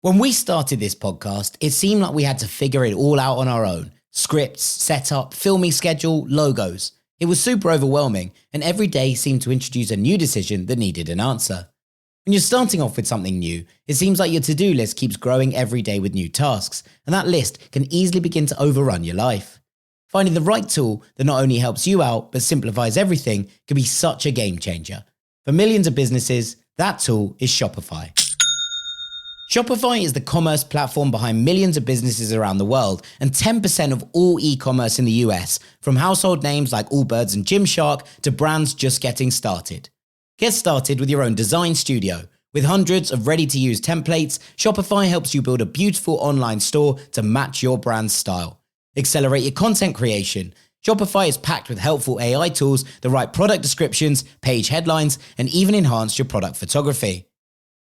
When we started this podcast, it seemed like we had to figure it all out on our own. Scripts, setup, filming schedule, logos. It was super overwhelming, and every day seemed to introduce a new decision that needed an answer. When you're starting off with something new, it seems like your to-do list keeps growing every day with new tasks, and that list can easily begin to overrun your life. Finding the right tool that not only helps you out, but simplifies everything can be such a game changer. For millions of businesses, that tool is Shopify. Shopify is the commerce platform behind millions of businesses around the world and 10% of all e-commerce in the US, from household names like Allbirds and Gymshark to brands just getting started. Get started with your own design studio. With hundreds of ready-to-use templates, Shopify helps you build a beautiful online store to match your brand's style. Accelerate your content creation. Shopify is packed with helpful AI tools that write product descriptions, page headlines, and even enhance your product photography.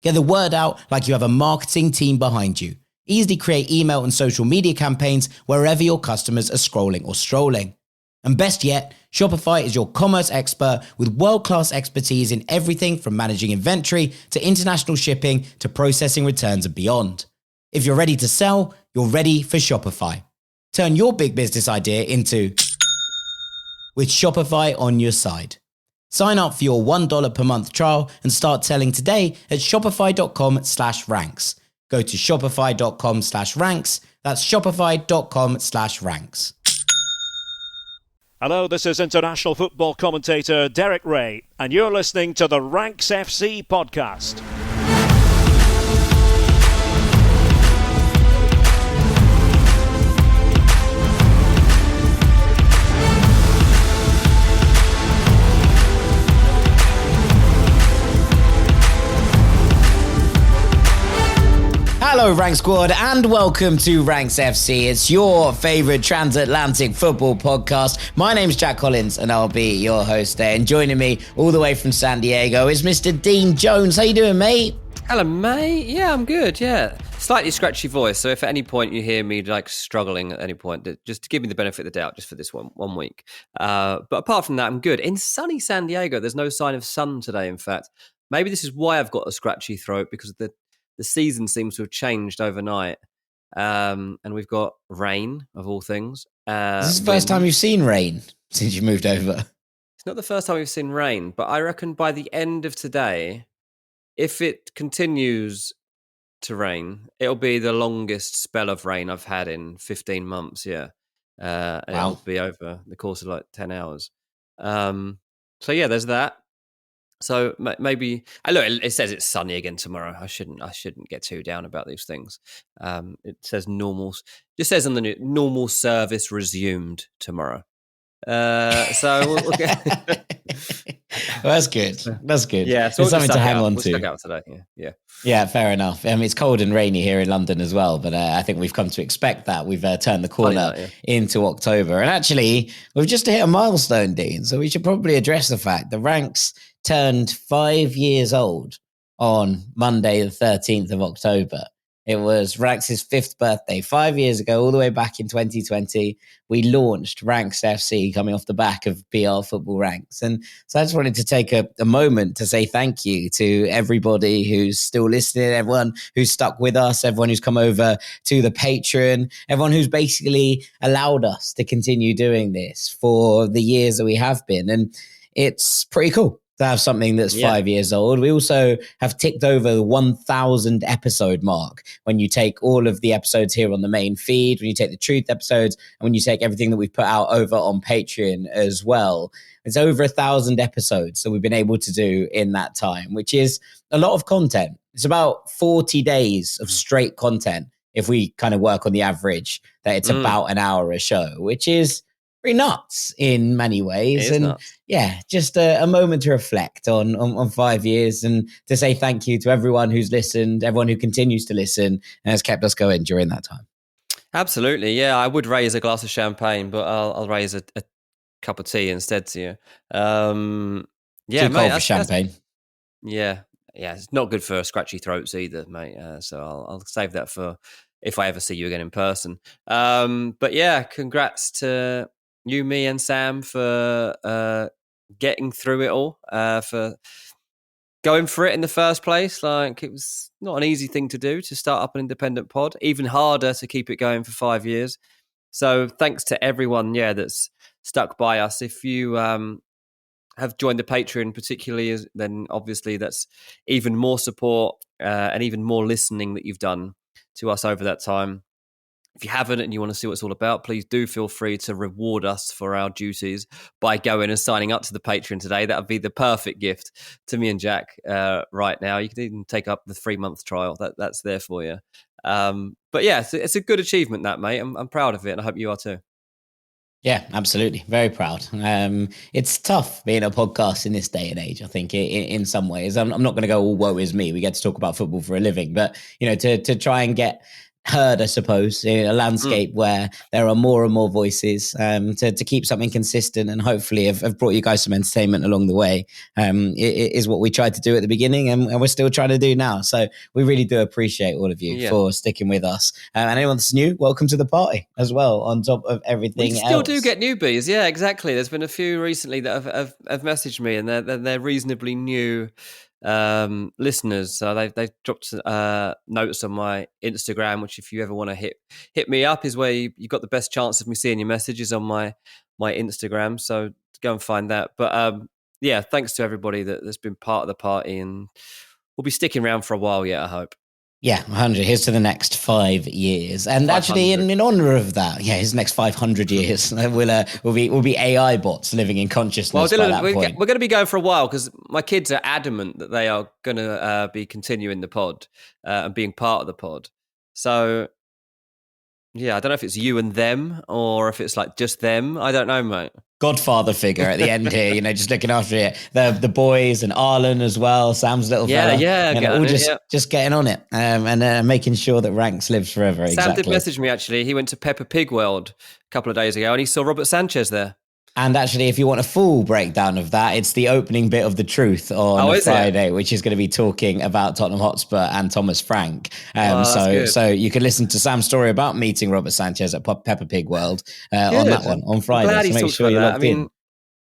Get the word out like you have a marketing team behind you. Easily create email and social media campaigns wherever your customers are scrolling or strolling. And best yet, Shopify is your commerce expert with world-class expertise in everything from managing inventory to international shipping to processing returns and beyond. If you're ready to sell, you're ready for Shopify. Turn your big business idea into with Shopify on your side. Sign up for your $1 per month trial and start selling today at shopify.com/ranks. Go to shopify.com/ranks. That's shopify.com/ranks. Hello, this is international football commentator Derek Ray, and you're listening to the Ranks FC podcast. Hello, Rank Squad, and welcome to Ranks FC. It's your favourite transatlantic football podcast. My name's Jack Collins, and I'll be your host there. And joining me all the way from San Diego is Mr. Dean Jones. How you doing, mate? Hello, mate. Yeah, I'm good, yeah. Slightly scratchy voice, so if at any point you hear me struggling at any point, just to give me the benefit of the doubt just for this one week. But apart from that, I'm good. In sunny San Diego, there's no sign of sun today, in fact. Maybe this is why I've got a scratchy throat, because the season seems to have changed overnight. And we've got rain, of all things. This is the first time you've seen rain since you moved over. It's not the first time we've seen rain, but I reckon by the end of today, if it continues to rain, it'll be the longest spell of rain I've had in 15 months, yeah. And Wow. it'll be over the course of like 10 hours. So yeah, there's that. So maybe look. It says it's sunny again tomorrow. I shouldn't get too down about these things. It says normal. Just says on the new normal service resumed tomorrow. So we'll get. Well, that's good. That's good. Yeah, so it's something to hang on to. We'll out today. Yeah, fair enough. I mean, it's cold and rainy here in London as well, but I think we've come to expect that. We've turned the corner into October. And actually, we've just hit a milestone, Dean, so we should probably address the fact the Ranks turned 5 years old on Monday, the 13th of October. It was Ranks' 5th birthday 5 years ago, all the way back in 2020. We launched Ranks FC coming off the back of PR Football Ranks. And so I just wanted to take a moment to say thank you to everybody who's still listening, everyone who's stuck with us, everyone who's come over to the Patreon, everyone who's basically allowed us to continue doing this for the years that we have been. And it's pretty cool to have something that's 5 years old. We also have ticked over the 1,000 episode mark when you take all of the episodes here on the main feed, when you take the Truth episodes, and when you take everything that we've put out over on Patreon as well. It's over 1,000 episodes that we've been able to do in that time, which is a lot of content. It's about 40 days of straight content if we kind of work on the average, that it's about an hour a show, which is pretty nuts in many ways. And nuts. Yeah, just a moment to reflect on 5 years and to say thank you to everyone who's listened, everyone who continues to listen and has kept us going during that time. Absolutely. Yeah, I would raise a glass of champagne, but I'll raise a cup of tea instead to you. Yeah, too cold for champagne. Yeah, it's not good for scratchy throats either, mate. So I'll save that for if I ever see you again in person. But yeah, congrats to you, me, and Sam for getting through it all. For going for it in the first place. Like, it was not an easy thing to do, to start up an independent pod. Even harder to keep it going for 5 years. So thanks to everyone, that's stuck by us. If you have joined the Patreon particularly, then obviously that's even more support and even more listening that you've done to us over that time. If you haven't and you want to see what it's all about, please do feel free to reward us for our duties by going and signing up to the Patreon today. That would be the perfect gift to me and Jack right now. You can even take up the 3-month trial. That's there for you. But yeah, it's a good achievement, that, mate. I'm proud of it, and I hope you are too. Yeah, absolutely. Very proud. It's tough being a podcast in this day and age, I think, in some ways. I'm not going to go all woe is me. We get to talk about football for a living. But, to try and get heard, I suppose, in a landscape where there are more and more voices, to keep something consistent and hopefully have brought you guys some entertainment along the way, is what we tried to do at the beginning and we're still trying to do now. So we really do appreciate all of you for sticking with us. And anyone that's new, welcome to the party as well, on top of everything else. We still do get newbies. Yeah, exactly. There's been a few recently that have messaged me, and they're reasonably new listeners. So they've dropped notes on my Instagram, which, if you ever want to hit me up, is where you got the best chance of me seeing your messages, on my Instagram. So go and find that. But thanks to everybody that's been part of the party, and we'll be sticking around for a while yet, I hope. Yeah, 100. Here's to the next 5 years, and 500. Actually, in honor of that, his next 500 years, we'll be AI bots living in consciousness. Well, Dylan, by that point. We're going to be going for a while, because my kids are adamant that they are going to be continuing the pod and being part of the pod. So, yeah, I don't know if it's you and them or if it's like just them. I don't know, mate. Godfather figure at the end here, just looking after it. The boys and Arlen as well, Sam's little fella. All just getting on it and making sure that Ranks lives forever. Sam did message me, actually. He went to Peppa Pig World a couple of days ago and he saw Robert Sanchez there. And actually, if you want a full breakdown of that, it's the opening bit of The Truth on Friday, which is going to be talking about Tottenham Hotspur and Thomas Frank. So you can listen to Sam's story about meeting Robert Sanchez at Peppa Pig World on that one on Friday. So make sure you're logged in.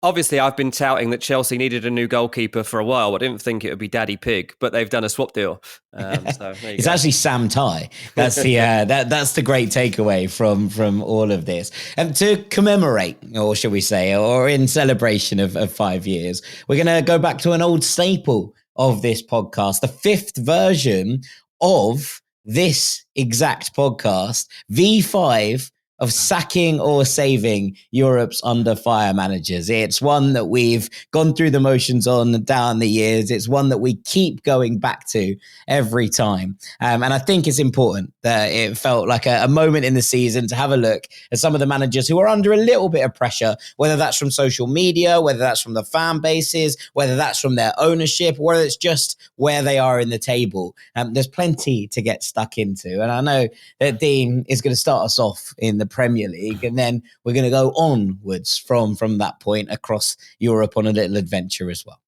Obviously, I've been touting that Chelsea needed a new goalkeeper for a while. I didn't think it would be Daddy Pig, but they've done a swap deal. It's actually Sam Tighe. That's the that's the great takeaway from all of this. And to commemorate, or shall we say, or in celebration of 5 years, we're going to go back to an old staple of this podcast, the 5th version of this exact podcast, V5, of sacking or saving Europe's under fire managers. It's one that we've gone through the motions on down the years. It's one that we keep going back to every time. And I think it's important that it felt like a moment in the season to have a look at some of the managers who are under a little bit of pressure, whether that's from social media, whether that's from the fan bases, whether that's from their ownership, whether it's just where they are in the table. There's plenty to get stuck into. And I know that Dean is going to start us off in the Premier League, and then we're going to go onwards from that point across Europe on a little adventure as well.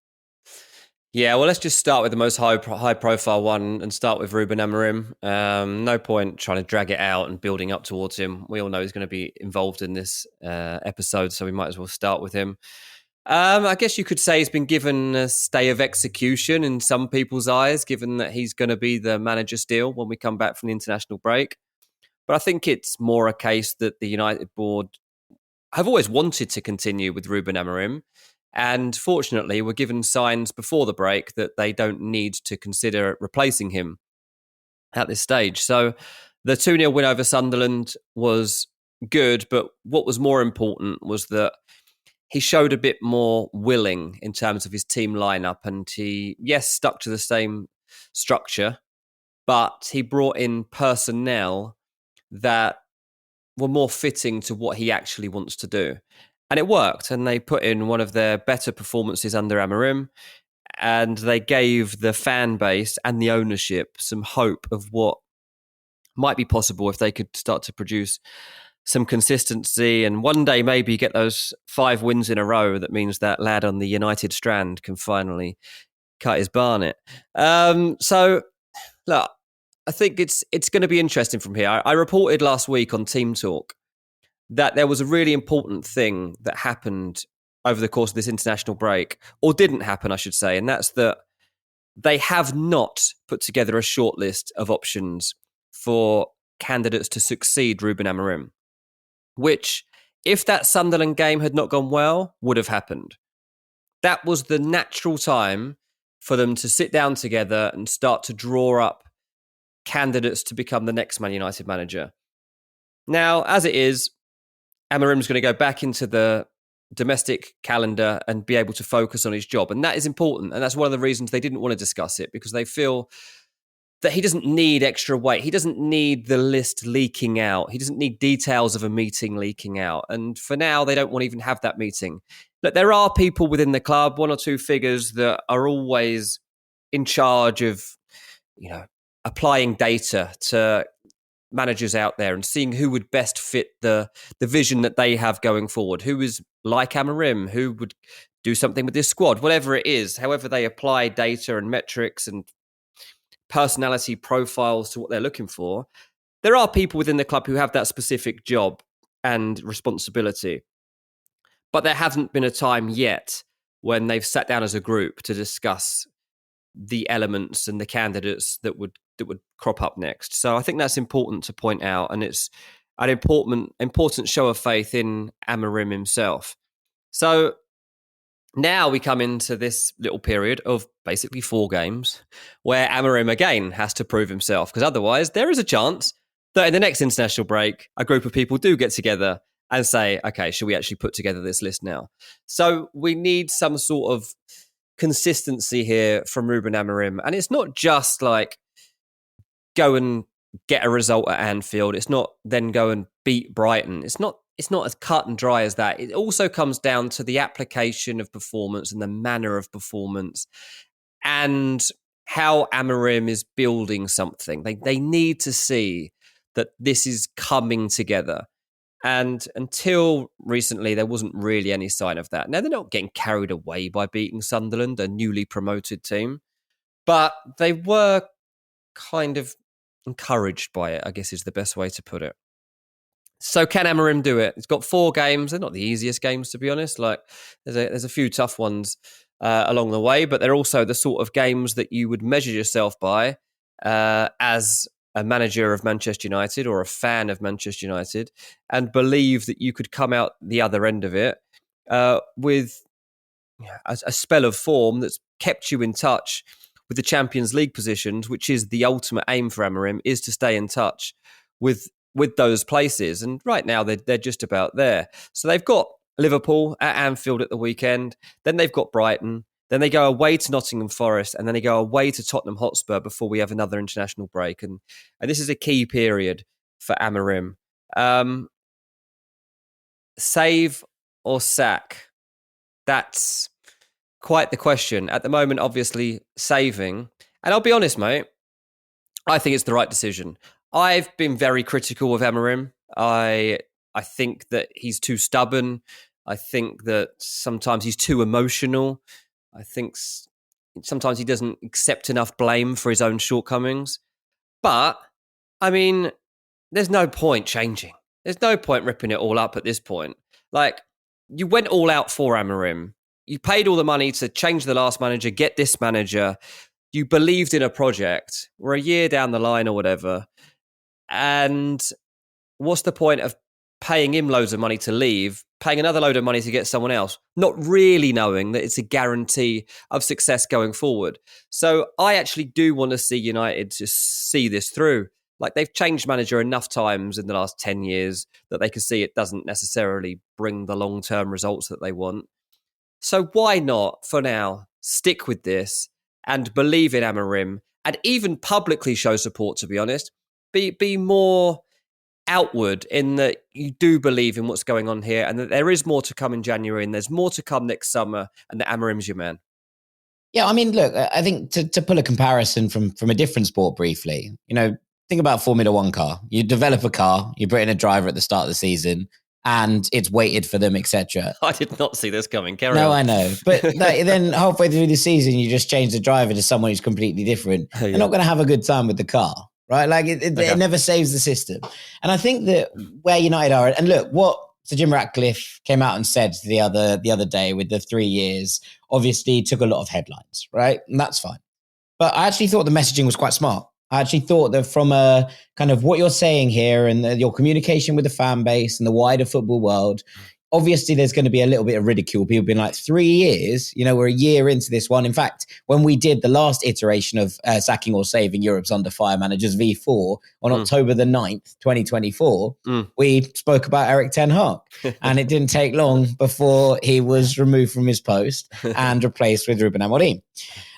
Yeah, well, let's just start with the most high profile one and start with Ruben Amorim. No point trying to drag it out and building up towards him. We all know he's going to be involved in this episode, so we might as well start with him. I guess you could say he's been given a stay of execution in some people's eyes, given that he's going to be the manager still when we come back from the international break. But I think it's more a case that the United board have always wanted to continue with Ruben Amorim. And fortunately, were given signs before the break that they don't need to consider replacing him at this stage. So the 2-0 win over Sunderland was good. But what was more important was that he showed a bit more willing in terms of his team lineup. And he, stuck to the same structure, but he brought in personnel that were more fitting to what he actually wants to do. And it worked. And they put in one of their better performances under Amorim. And they gave the fan base and the ownership some hope of what might be possible if they could start to produce some consistency and one day maybe get those 5 wins in a row. That means that lad on the United strand can finally cut his barnet. So, look, I think it's going to be interesting from here. I reported last week on Team Talk that there was a really important thing that happened over the course of this international break, or didn't happen, I should say, and that's that they have not put together a shortlist of options for candidates to succeed Ruben Amorim, which, if that Sunderland game had not gone well, would have happened. That was the natural time for them to sit down together and start to draw up candidates to become the next Man United manager. Now, as it is, Amorim's going to go back into the domestic calendar and be able to focus on his job. And that is important. And that's one of the reasons they didn't want to discuss it, because they feel that he doesn't need extra weight. He doesn't need the list leaking out. He doesn't need details of a meeting leaking out. And for now, they don't want to even have that meeting. Look, there are people within the club, one or two figures that are always in charge of, applying data to managers out there and seeing who would best fit the vision that they have going forward, who is like Amorim, who would do something with this squad, whatever it is, however they apply data and metrics and personality profiles to what they're looking for. There are people within the club who have that specific job and responsibility. But there hasn't been a time yet when they've sat down as a group to discuss the elements and the candidates that would crop up next. So I think that's important to point out, and it's an important show of faith in Amorim himself. So now we come into this little period of basically 4 games where Amorim again has to prove himself, because otherwise there is a chance that in the next international break, a group of people do get together and say, okay, should we actually put together this list now? So we need some sort of consistency here from Ruben Amorim. And it's not just like go and get a result at Anfield. It's not then go and beat Brighton. It's not as cut and dry as that. It also comes down to the application of performance and the manner of performance and how Amorim is building something. They need to see that this is coming together. And until recently, there wasn't really any sign of that. Now, they're not getting carried away by beating Sunderland, a newly promoted team, but they were kind of encouraged by it, I guess is the best way to put it. So can Amorim do it? It's got 4 games. They're not the easiest games, to be honest. Like there's a few tough ones along the way, but they're also the sort of games that you would measure yourself by as a manager of Manchester United or a fan of Manchester United, and believe that you could come out the other end of it with a spell of form that's kept you in touch with the Champions League positions, which is the ultimate aim for Amorim, is to stay in touch with those places. And right now they're just about there. So they've got Liverpool at Anfield at the weekend, then they've got Brighton, then they go away to Nottingham Forest, and then they go away to Tottenham Hotspur before we have another international break. And this is a key period for Amorim. Save or sack? That's quite the question. At the moment, obviously, saving. And I'll be honest, mate, I think it's the right decision. I've been very critical of Amorim. I think that he's too stubborn. I think that sometimes he's too emotional. I think sometimes he doesn't accept enough blame for his own shortcomings. But, I mean, there's no point changing. There's no point ripping it all up at this point. Like, you went all out for Amorim. You paid all the money to change the last manager, get this manager. You believed in a project. We're a year down the line or whatever. And what's the point of paying him loads of money to leave, paying another load of money to get someone else, not really knowing that it's a guarantee of success going forward? So I actually do want to see United to see this through. Like, they've changed manager enough times in the last 10 years that they can see it doesn't necessarily bring the long-term results that they want. So why not, for now, stick with this and believe in Amorim and even publicly show support, to be honest. Be more outward in that you do believe in what's going on here and that there is more to come in January and there's more to come next summer and that Amorim's your man. Yeah, I mean, look, I think to pull a comparison from a different sport briefly, think about Formula One car. You develop a car, you bring in a driver at the start of the season, and it's waited for them, etc. I did not see this coming. Carry on. No, I know. But then halfway through the season, you just change the driver to someone who's completely different. Yeah. They're not going to have a good time with the car, right? Like it never saves the system. And I think that where United are, and look, what Sir Jim Ratcliffe came out and said the other day with the 3 years, obviously took a lot of headlines, right? And that's fine. But I actually thought the messaging was quite smart. I actually thought that from a kind of what you're saying here and your communication with the fan base and the wider football world, obviously there's going to be a little bit of ridicule. People being like, 3 years, we're a year into this one. In fact, when we did the last iteration of sacking or saving Europe's under fire managers V4 on October the 9th, 2024, we spoke about Eric Ten Hag. And it didn't take long before he was removed from his post and replaced with Ruben Amorim.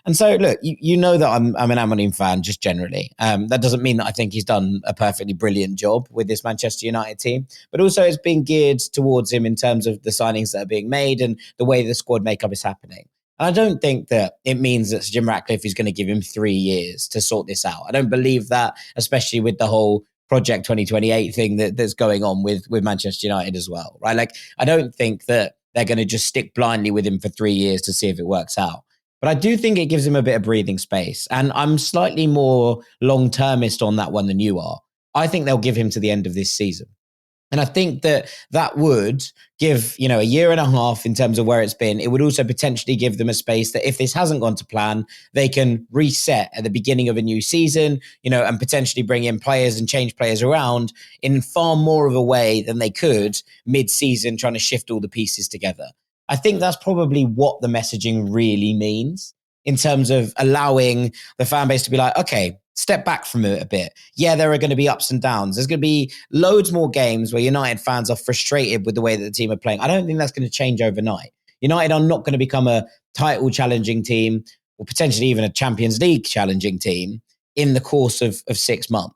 And so, look, you know that I'm an Amorim fan just generally. That doesn't mean that I think he's done a perfectly brilliant job with this Manchester United team, but also it's been geared towards him in terms of the signings that are being made and the way the squad makeup is happening. And I don't think that it means that Sir Jim Ratcliffe is going to give him 3 years to sort this out. I don't believe that, especially with the whole Project 2028 thing that's going on with Manchester United as well, right? Like, I don't think that they're going to just stick blindly with him for 3 years to see if it works out. But I do think it gives him a bit of breathing space. And I'm slightly more long-termist on that one than you are. I think they'll give him to the end of this season. And I think that would give, a year and a half in terms of where it's been. It would also potentially give them a space that if this hasn't gone to plan, they can reset at the beginning of a new season, and potentially bring in players and change players around in far more of a way than they could mid-season trying to shift all the pieces together. I think that's probably what the messaging really means in terms of allowing the fan base to be like, okay, step back from it a bit. Yeah, there are going to be ups and downs. There's going to be loads more games where United fans are frustrated with the way that the team are playing. I don't think that's going to change overnight. United are not going to become a title challenging team or potentially even a Champions League challenging team in the course of 6 months.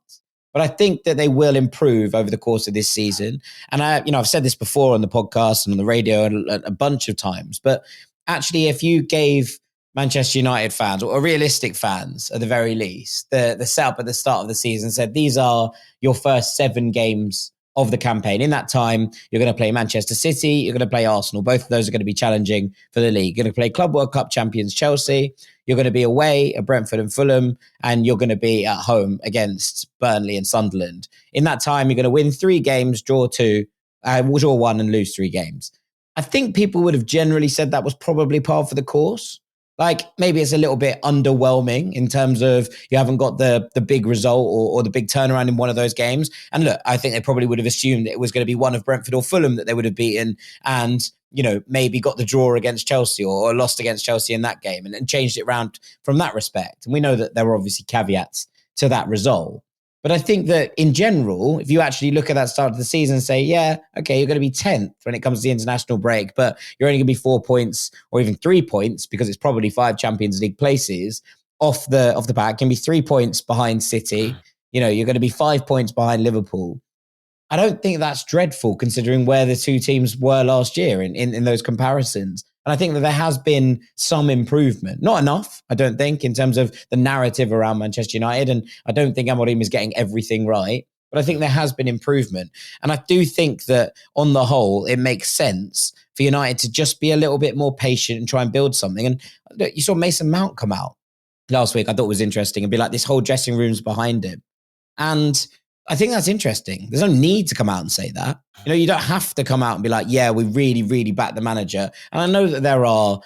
But I think that they will improve over the course of this season. And I've said this before on the podcast and on the radio a bunch of times, but actually if you gave Manchester United fans, or realistic fans at the very least, the setup at the start of the season said, these are your first 7 games of the campaign. In that time, you're going to play Manchester City, you're going to play Arsenal. Both of those are going to be challenging for the league. You're going to play Club World Cup champions Chelsea. You're going to be away at Brentford and Fulham, and you're going to be at home against Burnley and Sunderland. In that time, you're going to win 3 games, draw 2, draw 1 and lose 3 games. I think people would have generally said that was probably par for the course. Like, maybe it's a little bit underwhelming in terms of you haven't got the big result or the big turnaround in one of those games. And look, I think they probably would have assumed that it was going to be one of Brentford or Fulham that they would have beaten and, maybe got the draw against Chelsea or lost against Chelsea in that game and changed it around from that respect. And we know that there were obviously caveats to that result. But I think that in general, if you actually look at that start of the season and say, yeah, okay, you're going to be 10th when it comes to the international break, but you're only going to be 4 points or even 3 points because it's probably 5 Champions League places off the back. Can be 3 points behind City. You're going to be 5 points behind Liverpool. I don't think that's dreadful considering where the two teams were last year in those comparisons. And I think that there has been some improvement. Not enough, I don't think, in terms of the narrative around Manchester United. And I don't think Amorim is getting everything right. But I think there has been improvement. And I do think that on the whole, it makes sense for United to just be a little bit more patient and try and build something. And you saw Mason Mount come out last week. I thought it was interesting and be like, this whole dressing room's behind him. And I think that's interesting. There's no need to come out and say that. You don't have to come out and be like, yeah, we really, really back the manager. And I know that there are,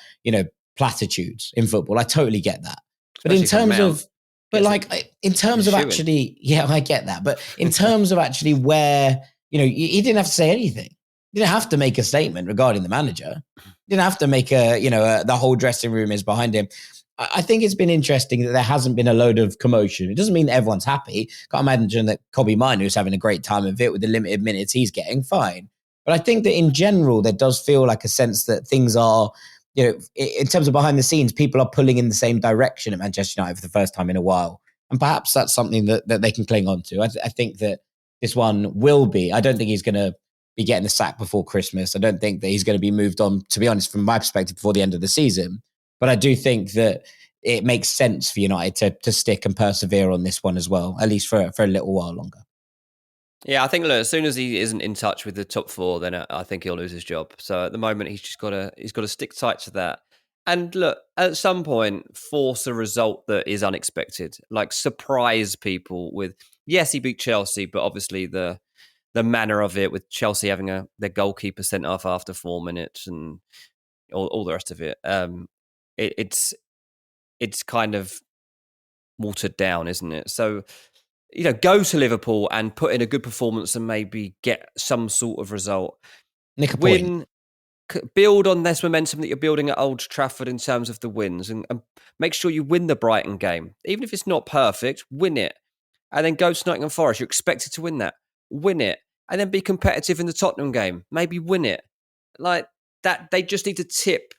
platitudes in football. I totally get that. But in terms of, in terms of actually, yeah, I get that. But in terms of actually where, he didn't have to say anything. He didn't have to make a statement regarding the manager. He didn't have to make the whole dressing room is behind him. I think it's been interesting that there hasn't been a load of commotion. It doesn't mean that everyone's happy. Can't imagine that Kobbie Mainoo is having a great time of it with the limited minutes he's getting. Fine. But I think that in general, there does feel like a sense that things are, in terms of behind the scenes, people are pulling in the same direction at Manchester United for the first time in a while. And perhaps that's something that they can cling on to. I think that this one will be. I don't think he's going to be getting the sack before Christmas. I don't think that he's going to be moved on, to be honest, from my perspective, before the end of the season. But I do think that it makes sense for United to stick and persevere on this one as well, at least for a little while longer. Yeah, I think, look, as soon as he isn't in touch with the top 4, then I think he'll lose his job. So at the moment, he's got to stick tight to that. And look, at some point, force a result that is unexpected, like surprise people with, yes, he beat Chelsea, but obviously the manner of it, with Chelsea having their goalkeeper sent off after 4 minutes and all the rest of it. It's kind of watered down, isn't it? So, go to Liverpool and put in a good performance and maybe get some sort of result. Nick a point. Build on this momentum that you're building at Old Trafford in terms of the wins, and make sure you win the Brighton game. Even if it's not perfect, win it. And then go to Nottingham Forest. You're expected to win that. Win it. And then be competitive in the Tottenham game. Maybe win it. Like that, they just need to tip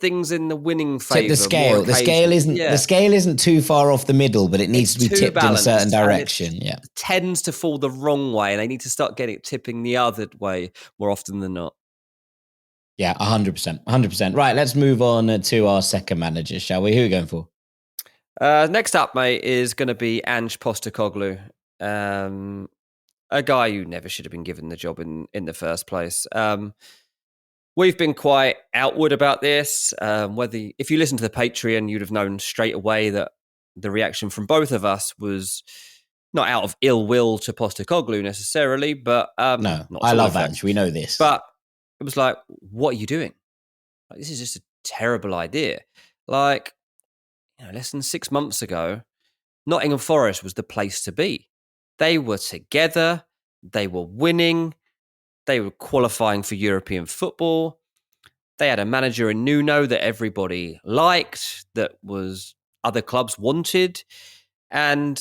things in the winning favour. Tip the scale. The scale isn't too far off the middle, but it needs to be tipped in a certain direction. Yeah, it tends to fall the wrong way, and they need to start getting it tipping the other way more often than not. Yeah, 100%. 100%. Right, let's move on to our second manager, shall we? Who are we going for? Next up, mate, is going to be Ange Postecoglou, a guy who never should have been given the job in the first place. We've been quite outward about this. If you listen to the Patreon, you'd have known straight away that the reaction from both of us was not out of ill will to Postecoglou necessarily, but no, I love Ange. We know this, but it was like, what are you doing? Like, this is just a terrible idea. Like, less than 6 months ago, Nottingham Forest was the place to be. They were together. They were winning. They were qualifying for European football. They had a manager in Nuno that everybody liked, that was other clubs wanted. And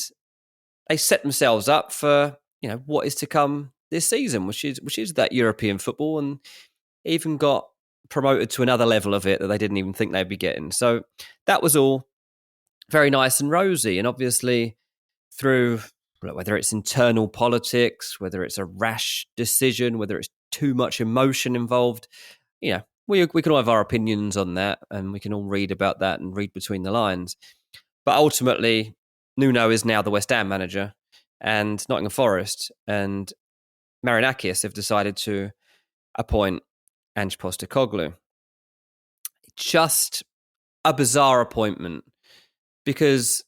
they set themselves up for, what is to come this season, which is that European football, and even got promoted to another level of it that they didn't even think they'd be getting. So that was all very nice and rosy. And obviously through, whether it's internal politics, whether it's a rash decision, whether it's too much emotion involved, we can all have our opinions on that, and we can all read about that and read between the lines. But ultimately, Nuno is now the West Ham manager, and Nottingham Forest and Marinakis have decided to appoint Ange Postecoglou. Just a bizarre appointment, because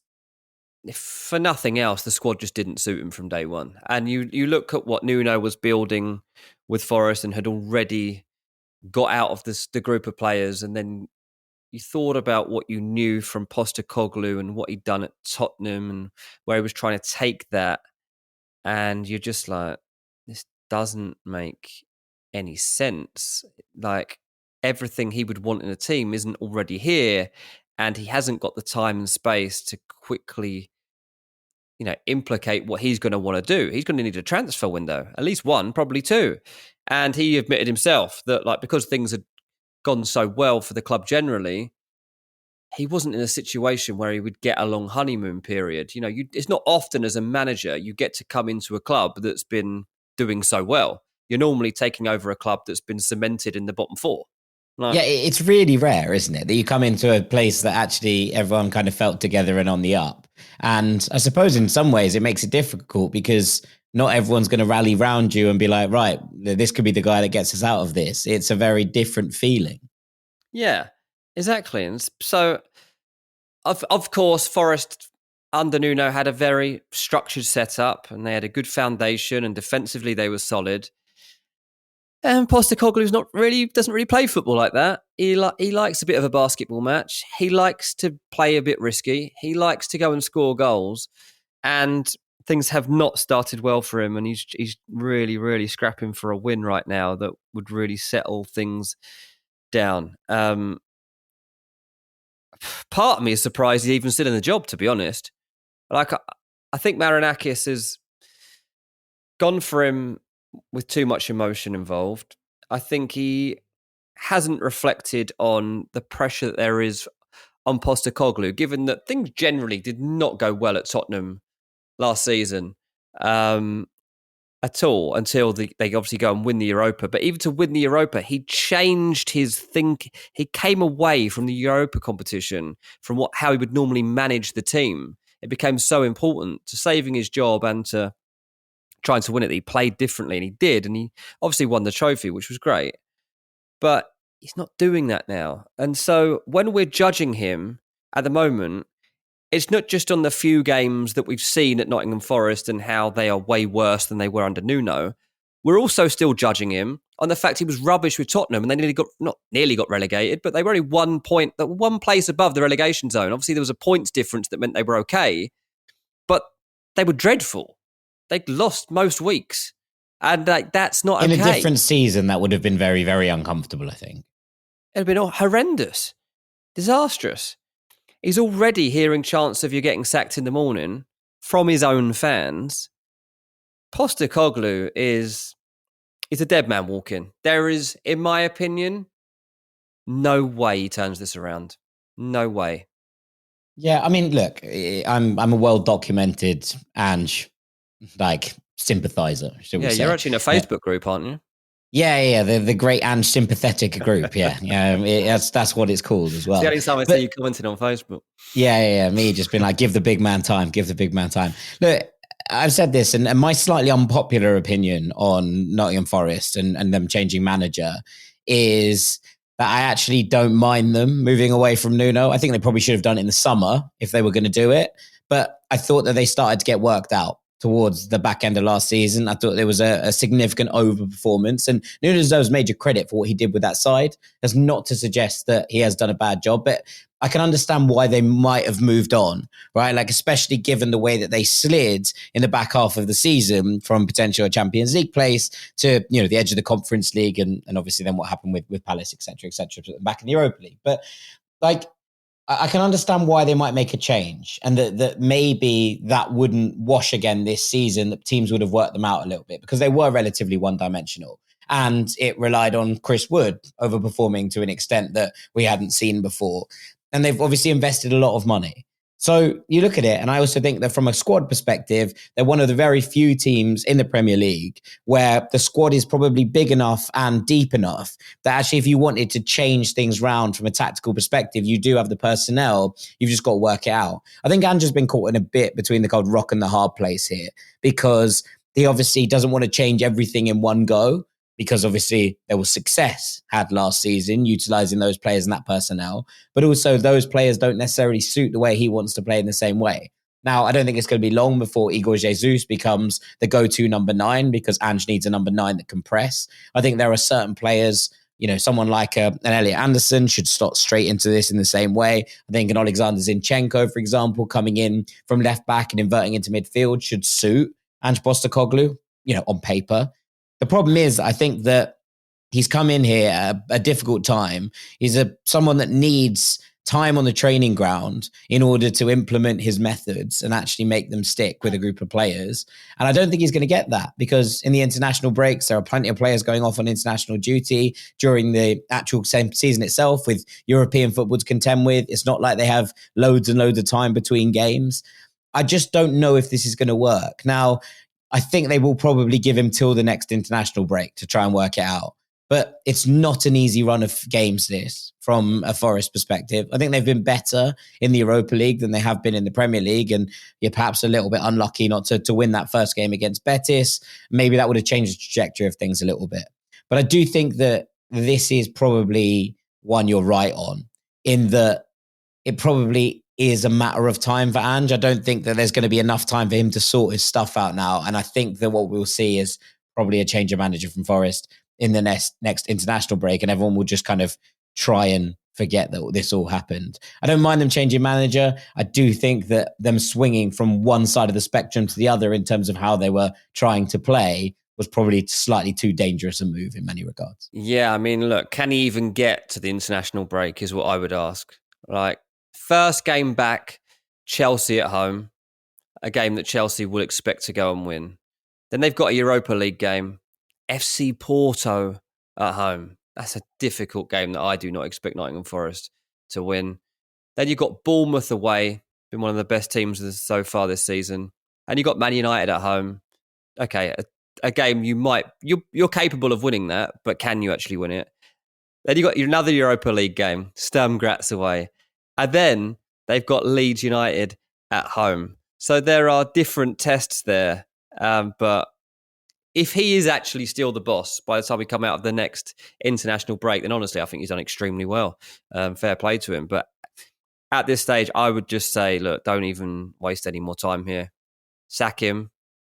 if for nothing else, the squad just didn't suit him from day one. And you look at what Nuno was building with Forest and had already got out of the group of players, and then you thought about what you knew from Postecoglou and what he'd done at Tottenham and where he was trying to take that, and you're just like, this doesn't make any sense. Like, everything he would want in a team isn't already here, and he hasn't got the time and space to quickly implicate what he's going to want to do. He's going to need a transfer window, at least one, probably two. And he admitted himself that, because things had gone so well for the club generally, he wasn't in a situation where he would get a long honeymoon period. It's not often as a manager you get to come into a club that's been doing so well. You're normally taking over a club that's been cemented in the bottom four. Yeah, it's really rare, isn't it, that you come into a place that actually everyone kind of felt together and on the up. And I suppose in some ways it makes it difficult, because not everyone's going to rally round you and be like, right, this could be the guy that gets us out of this. It's a very different feeling. Yeah, exactly. And so, of course, Forest under Nuno had a very structured setup, and they had a good foundation, and defensively they were solid. And Postecoglou doesn't really play football like that. He likes a bit of a basketball match. He likes to play a bit risky. He likes to go and score goals. And things have not started well for him. And he's really, really scrapping for a win right now that would really settle things down. Part of me is surprised he's even still in the job, to be honest. I think Marinakis has gone for him with too much emotion involved. I think he hasn't reflected on the pressure that there is on Postecoglou, given that things generally did not go well at Tottenham last season at all, until they obviously go and win the Europa. But even to win the Europa, he changed his think. He came away from the Europa competition, from how he would normally manage the team. It became so important to saving his job and to trying to win it. He played differently, and he did, and he obviously won the trophy, which was great. But he's not doing that now. And so when we're judging him at the moment, it's not just on the few games that we've seen at Nottingham Forest and how they are way worse than they were under Nuno. We're also still judging him on the fact he was rubbish with Tottenham and they not nearly got relegated, but they were only 1 point, one place above the relegation zone. Obviously, there was a points difference that meant they were okay, but they were dreadful. They lost most weeks. And that's not okay. In a different season, that would have been very, very uncomfortable, I think. It would have been horrendous, disastrous. He's already hearing chants of you getting sacked in the morning from his own fans. Postecoglou is a dead man walking. There is, in my opinion, no way he turns this around. No way. Yeah, I mean, look, I'm a well-documented Ange sympathizer. Yeah, you're actually in a Facebook group, aren't you? Yeah, the great and sympathetic group. Yeah, that's what it's called as well. It's the only time I see you commenting on Facebook. Yeah. Me just being like, give the big man time. Look, I've said this, and my slightly unpopular opinion on Nottingham Forest and them changing manager is that I actually don't mind them moving away from Nuno. I think they probably should have done it in the summer if they were going to do it. But I thought that they started to get worked out towards the back end of last season. I thought there was a significant overperformance, and Nuno deserves major credit for what he did with that side. That's not to suggest that he has done a bad job, but I can understand why they might have moved on, right? Like, especially given the way that they slid in the back half of the season from potential Champions League place to, the edge of the Conference League and obviously then what happened with Palace, et cetera, back in the Europa League. But I can understand why they might make a change, and that maybe that wouldn't wash again this season, that teams would have worked them out a little bit because they were relatively one-dimensional. And it relied on Chris Wood overperforming to an extent that we hadn't seen before. And they've obviously invested a lot of money. So you look at it, and I also think that from a squad perspective, they're one of the very few teams in the Premier League where the squad is probably big enough and deep enough that actually if you wanted to change things around from a tactical perspective, you do have the personnel. You've just got to work it out. I think Ange's been caught in a bit between the cold rock and the hard place here because he obviously doesn't want to change everything in one go, because obviously there was success had last season utilising those players and that personnel. But also those players don't necessarily suit the way he wants to play in the same way. Now, I don't think it's going to be long before Igor Jesus becomes the go-to number 9 because Ange needs a number 9 that can press. I think there are certain players, someone like an Elliot Anderson should slot straight into this in the same way. I think an Alexander Zinchenko, for example, coming in from left back and inverting into midfield should suit Ange Postecoglou, on paper. The problem is, I think that he's come in here at a difficult time. He's someone that needs time on the training ground in order to implement his methods and actually make them stick with a group of players. And I don't think he's going to get that because in the international breaks, there are plenty of players going off on international duty during the actual same season itself with European football to contend with. It's not like they have loads and loads of time between games. I just don't know if this is going to work. Now, I think they will probably give him till the next international break to try and work it out. But it's not an easy run of games, this, from a Forest perspective. I think they've been better in the Europa League than they have been in the Premier League. And you're perhaps a little bit unlucky not to win that first game against Betis. Maybe that would have changed the trajectory of things a little bit. But I do think that this is probably one you're right on, in that it probably is a matter of time for Ange. I don't think that there's going to be enough time for him to sort his stuff out now. And I think that what we'll see is probably a change of manager from Forest in the next international break, and everyone will just kind of try and forget that this all happened. I don't mind them changing manager. I do think that them swinging from one side of the spectrum to the other in terms of how they were trying to play was probably slightly too dangerous a move in many regards. Yeah, I mean, look, can he even get to the international break is what I would ask. Like, first game back, Chelsea at home, a game that Chelsea will expect to go and win. Then they've got a Europa League game, FC Porto at home. That's a difficult game that I do not expect Nottingham Forest to win. Then you've got Bournemouth away, been one of the best teams so far this season. And you've got Man United at home. Okay, a game you're capable of winning that, but can you actually win it? Then you've got another Europa League game, Sturm Graz away. And then they've got Leeds United at home. So there are different tests there. But if he is actually still the boss by the time we come out of the next international break, then honestly, I think he's done extremely well. Fair play to him. But at this stage, I would just say, look, don't even waste any more time here. Sack him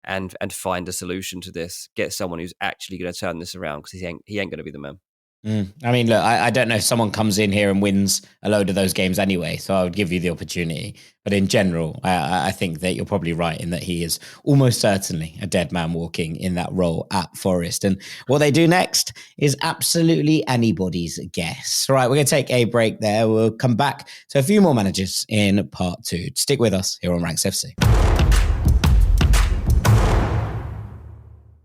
and find a solution to this. Get someone who's actually going to turn this around, because he ain't going to be the man. I mean, look, I don't know if someone comes in here and wins a load of those games anyway, so I would give you the opportunity. But in general, I think that you're probably right in that he is almost certainly a dead man walking in that role at Forest. And what they do next is absolutely anybody's guess. Right, we're going to take a break there. We'll come back to a few more managers in part 2. Stick with us here on Ranks FC.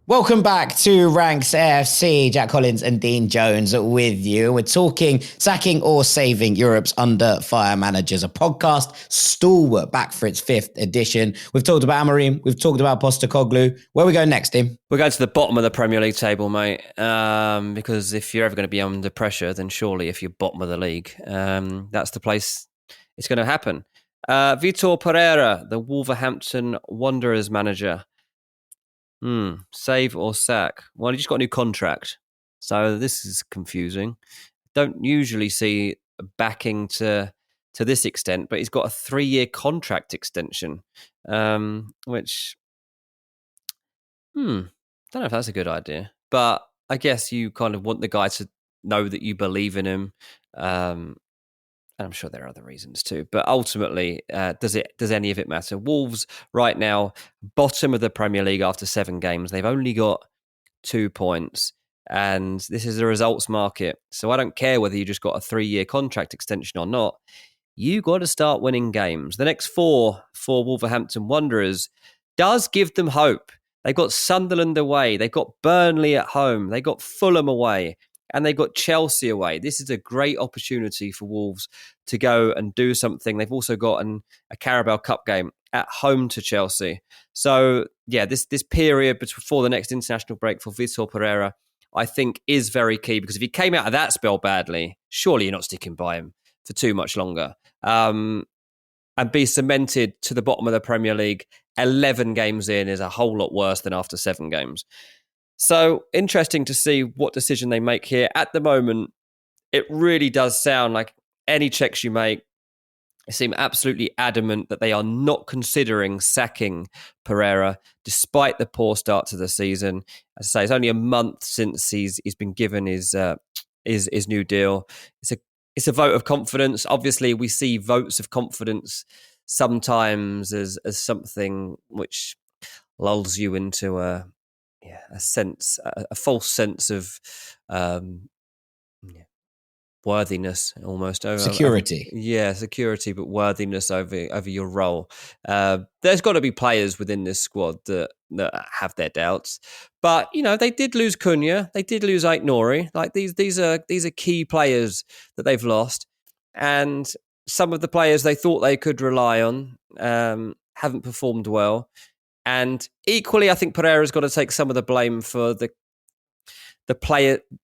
Welcome back to Ranks AFC. Jack Collins and Dean Jones with you. We're talking sacking or saving Europe's under fire managers, a podcast stalwart back for its 5th edition. We've talked about Amorim. We've talked about Postecoglou. Where are we going next, Dean? We're going to the bottom of the Premier League table, mate, because if you're ever going to be under pressure, then surely if you're bottom of the league, that's the place it's going to happen. Vitor Pereira, the Wolverhampton Wanderers manager. Save or sack? Well, he just got a new contract, so this is confusing. Don't usually see backing to this extent, but he's got a 3-year contract extension, which don't know if that's a good idea. But I guess you kind of want the guy to know that you believe in him. And I'm sure there are other reasons too. But ultimately, does any of it matter? Wolves right now, bottom of the Premier League after 7 games. They've only got 2 points. And this is a results market. So I don't care whether you just got a 3-year contract extension or not. You got to start winning games. The next 4 for Wolverhampton Wanderers does give them hope. They've got Sunderland away. They've got Burnley at home. They got Fulham away. And they got Chelsea away. This is a great opportunity for Wolves to go and do something. They've also got a Carabao Cup game at home to Chelsea. So, yeah, this period before the next international break for Vitor Pereira, I think, is very key. Because if he came out of that spell badly, surely you're not sticking by him for too much longer. And be cemented to the bottom of the Premier League 11 games in is a whole lot worse than after 7 games. So interesting to see what decision they make here. At the moment, it really does sound like any checks you make, they seem absolutely adamant that they are not considering sacking Pereira, despite the poor start to the season. As I say, it's only a month since he's been given his new deal. It's a vote of confidence. Obviously, we see votes of confidence sometimes as something which lulls you into a false sense of worthiness, almost over security. Security, but worthiness over your role. There's got to be players within this squad that have their doubts, but they did lose Cunha, they did lose Aït-Nouri. Like these are key players that they've lost, and some of the players they thought they could rely on haven't performed well. And equally, I think Pereira's got to take some of the blame for the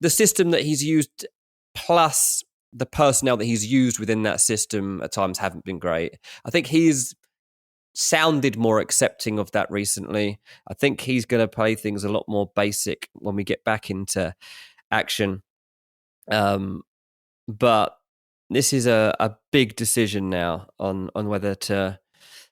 system that he's used, plus the personnel that he's used within that system at times haven't been great. I think he's sounded more accepting of that recently. I think he's going to play things a lot more basic when we get back into action. But this is a big decision now on whether to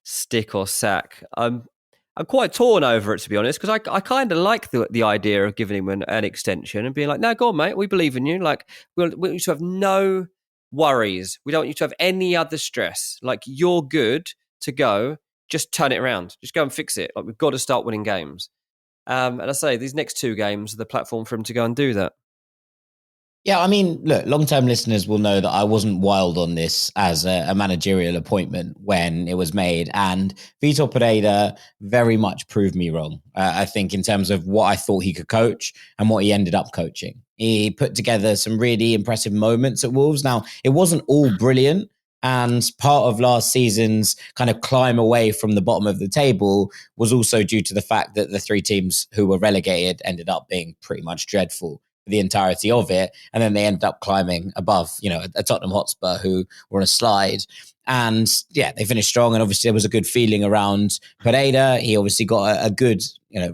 stick or sack. I'm quite torn over it, to be honest, because I kind of like the idea of giving him an extension and being like, no, go on, mate, we believe in you. Like, we want you to have no worries. We don't want you to have any other stress. Like, you're good to go. Just turn it around. Just go and fix it. Like, we've got to start winning games. And I say, these next 2 games are the platform for him to go and do that. Yeah, I mean, look, long-term listeners will know that I wasn't wild on this as a managerial appointment when it was made. And Vitor Pereira very much proved me wrong, I think, in terms of what I thought he could coach and what he ended up coaching. He put together some really impressive moments at Wolves. Now, it wasn't all brilliant. And part of last season's kind of climb away from the bottom of the table was also due to the fact that the 3 teams who were relegated ended up being pretty much dreadful the entirety of it, and then they ended up climbing above, a Tottenham Hotspur who were on a slide. And yeah, they finished strong, and obviously there was a good feeling around Pereira. He obviously got a good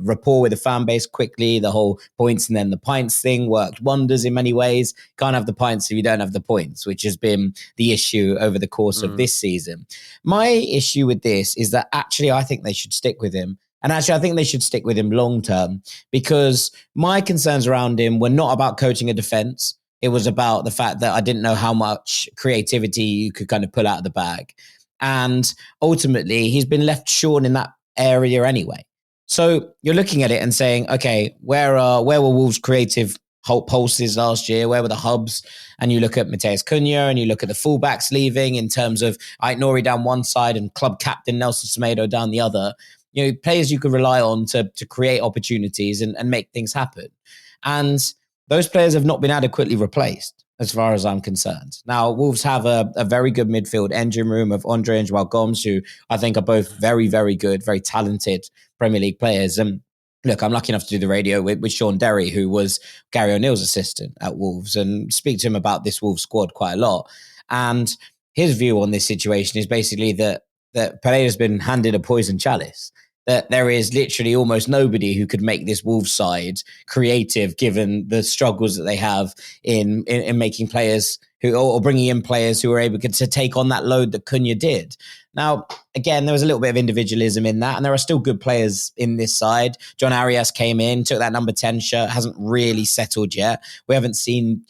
rapport with the fan base quickly. The whole points and then the pints thing worked wonders in many ways. Can't have the pints if you don't have the points, which has been the issue over the course of this season. My issue with this is that actually I think they should stick with him. And actually, I think they should stick with him long term, because my concerns around him were not about coaching a defense. It was about the fact that I didn't know how much creativity you could kind of pull out of the bag. And ultimately, he's been left short in that area anyway. So you're looking at it and saying, okay, where were Wolves' creative pulses last year? Where were the hubs? And you look at Mateus Cunha and you look at the fullbacks leaving in terms of Ait Nori down one side and club captain Nelson Semedo down the other. You know, players you can rely on to create opportunities and make things happen. And those players have not been adequately replaced, as far as I'm concerned. Now, Wolves have a very good midfield engine room of Andre and Joao Gomes, who I think are both very, very good, very talented Premier League players. And look, I'm lucky enough to do the radio with Sean Derry, who was Gary O'Neill's assistant at Wolves, and speak to him about this Wolves squad quite a lot. And his view on this situation is basically that Pereira's been handed a poison chalice, that there is literally almost nobody who could make this Wolves side creative, given the struggles that they have in making players who, or bringing in players who are able to take on that load that Cunha did. Now, again, there was a little bit of individualism in that, and there are still good players in this side. John Arias came in, took that number 10 shirt, hasn't really settled yet. We haven't seen,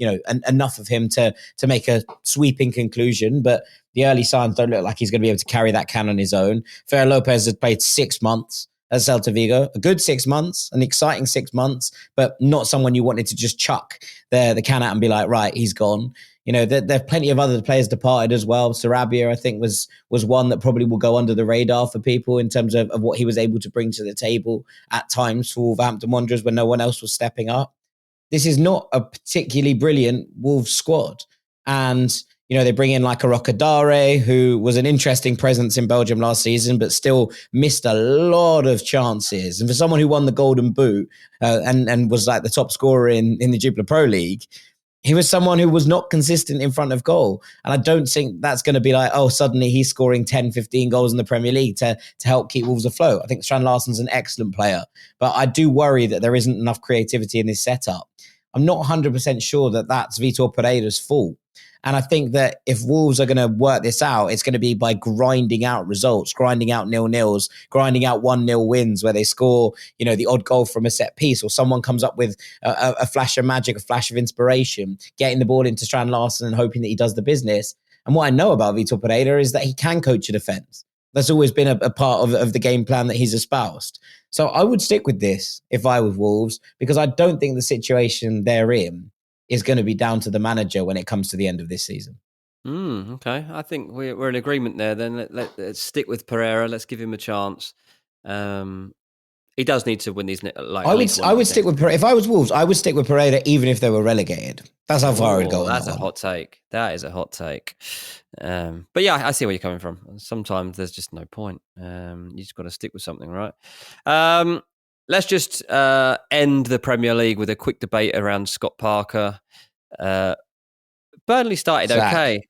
enough of him to make a sweeping conclusion, but the early signs don't look like he's going to be able to carry that can on his own. Ferran Lopez has played 6 months at Celta Vigo, a good 6 months, an exciting 6 months, but not someone you wanted to just chuck the can at and be like, right, he's gone. There are plenty of other players departed as well. Sarabia, I think, was one that probably will go under the radar for people in terms of what he was able to bring to the table at times for Wolverhampton Wanderers when no one else was stepping up. This is not a particularly brilliant Wolves squad. And they bring in like a Rocadare, who was an interesting presence in Belgium last season, but still missed a lot of chances. And for someone who won the Golden Boot and was like the top scorer in the Jupiler Pro League, he was someone who was not consistent in front of goal. And I don't think that's going to be like, oh, suddenly he's scoring 10, 15 goals in the Premier League to help keep Wolves afloat. I think Strand Larsen's an excellent player, but I do worry that there isn't enough creativity in this setup. I'm not 100% sure that that's Vitor Pereira's fault. And I think that if Wolves are going to work this out, it's going to be by grinding out results, grinding out 0-0s, grinding out 1-0 wins where they score, the odd goal from a set piece, or someone comes up with a flash of magic, a flash of inspiration, getting the ball into Strand Larsen and hoping that he does the business. And what I know about Vitor Pereira is that he can coach a defence. That's always been a part of the game plan that he's espoused. So I would stick with this if I was Wolves, because I don't think the situation they're in is going to be down to the manager when it comes to the end of this season. Okay, I think we're in agreement there. Then let's stick with Pereira. Let's give him a chance. He does need to win these. I would stick with Pereira. If I was Wolves, I would stick with Pereira even if they were relegated. That's how far I would go. That's a hot take. That is a hot take. But yeah, I see where you're coming from. Sometimes there's just no point. You just got to stick with something, right? Let's just end the Premier League with a quick debate around Scott Parker. Burnley started okay.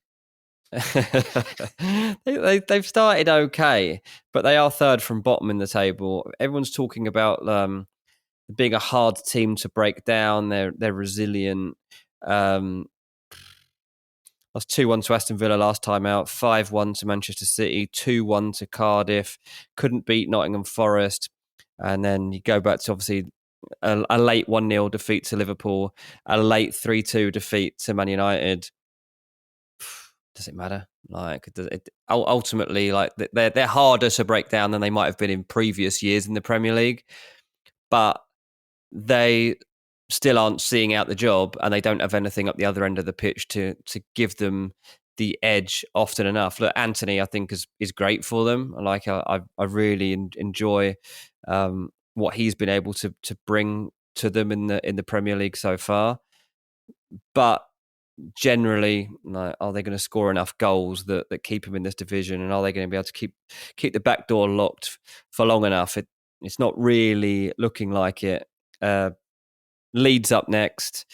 They've started okay, but they are third from bottom in the table. Everyone's talking about being a hard team to break down. They're resilient. Lost 2-1 to Aston Villa last time out, 5-1 to Manchester City, 2-1 to Cardiff, couldn't beat Nottingham Forest. And then you go back to obviously a late 1-0 defeat to Liverpool, a late 3-2 defeat to Man United. Does it matter? Ultimately, they're harder to break down than they might have been in previous years in the Premier League, but they still aren't seeing out the job, and they don't have anything up the other end of the pitch to give them the edge often enough. Look, Anthony, I think is great for them. I really enjoy what he's been able to bring to them in the Premier League so far, but generally, are they going to score enough goals that keep him in this division, and are they going to be able to keep the back door locked for long enough? It's not really looking like it. Leeds up next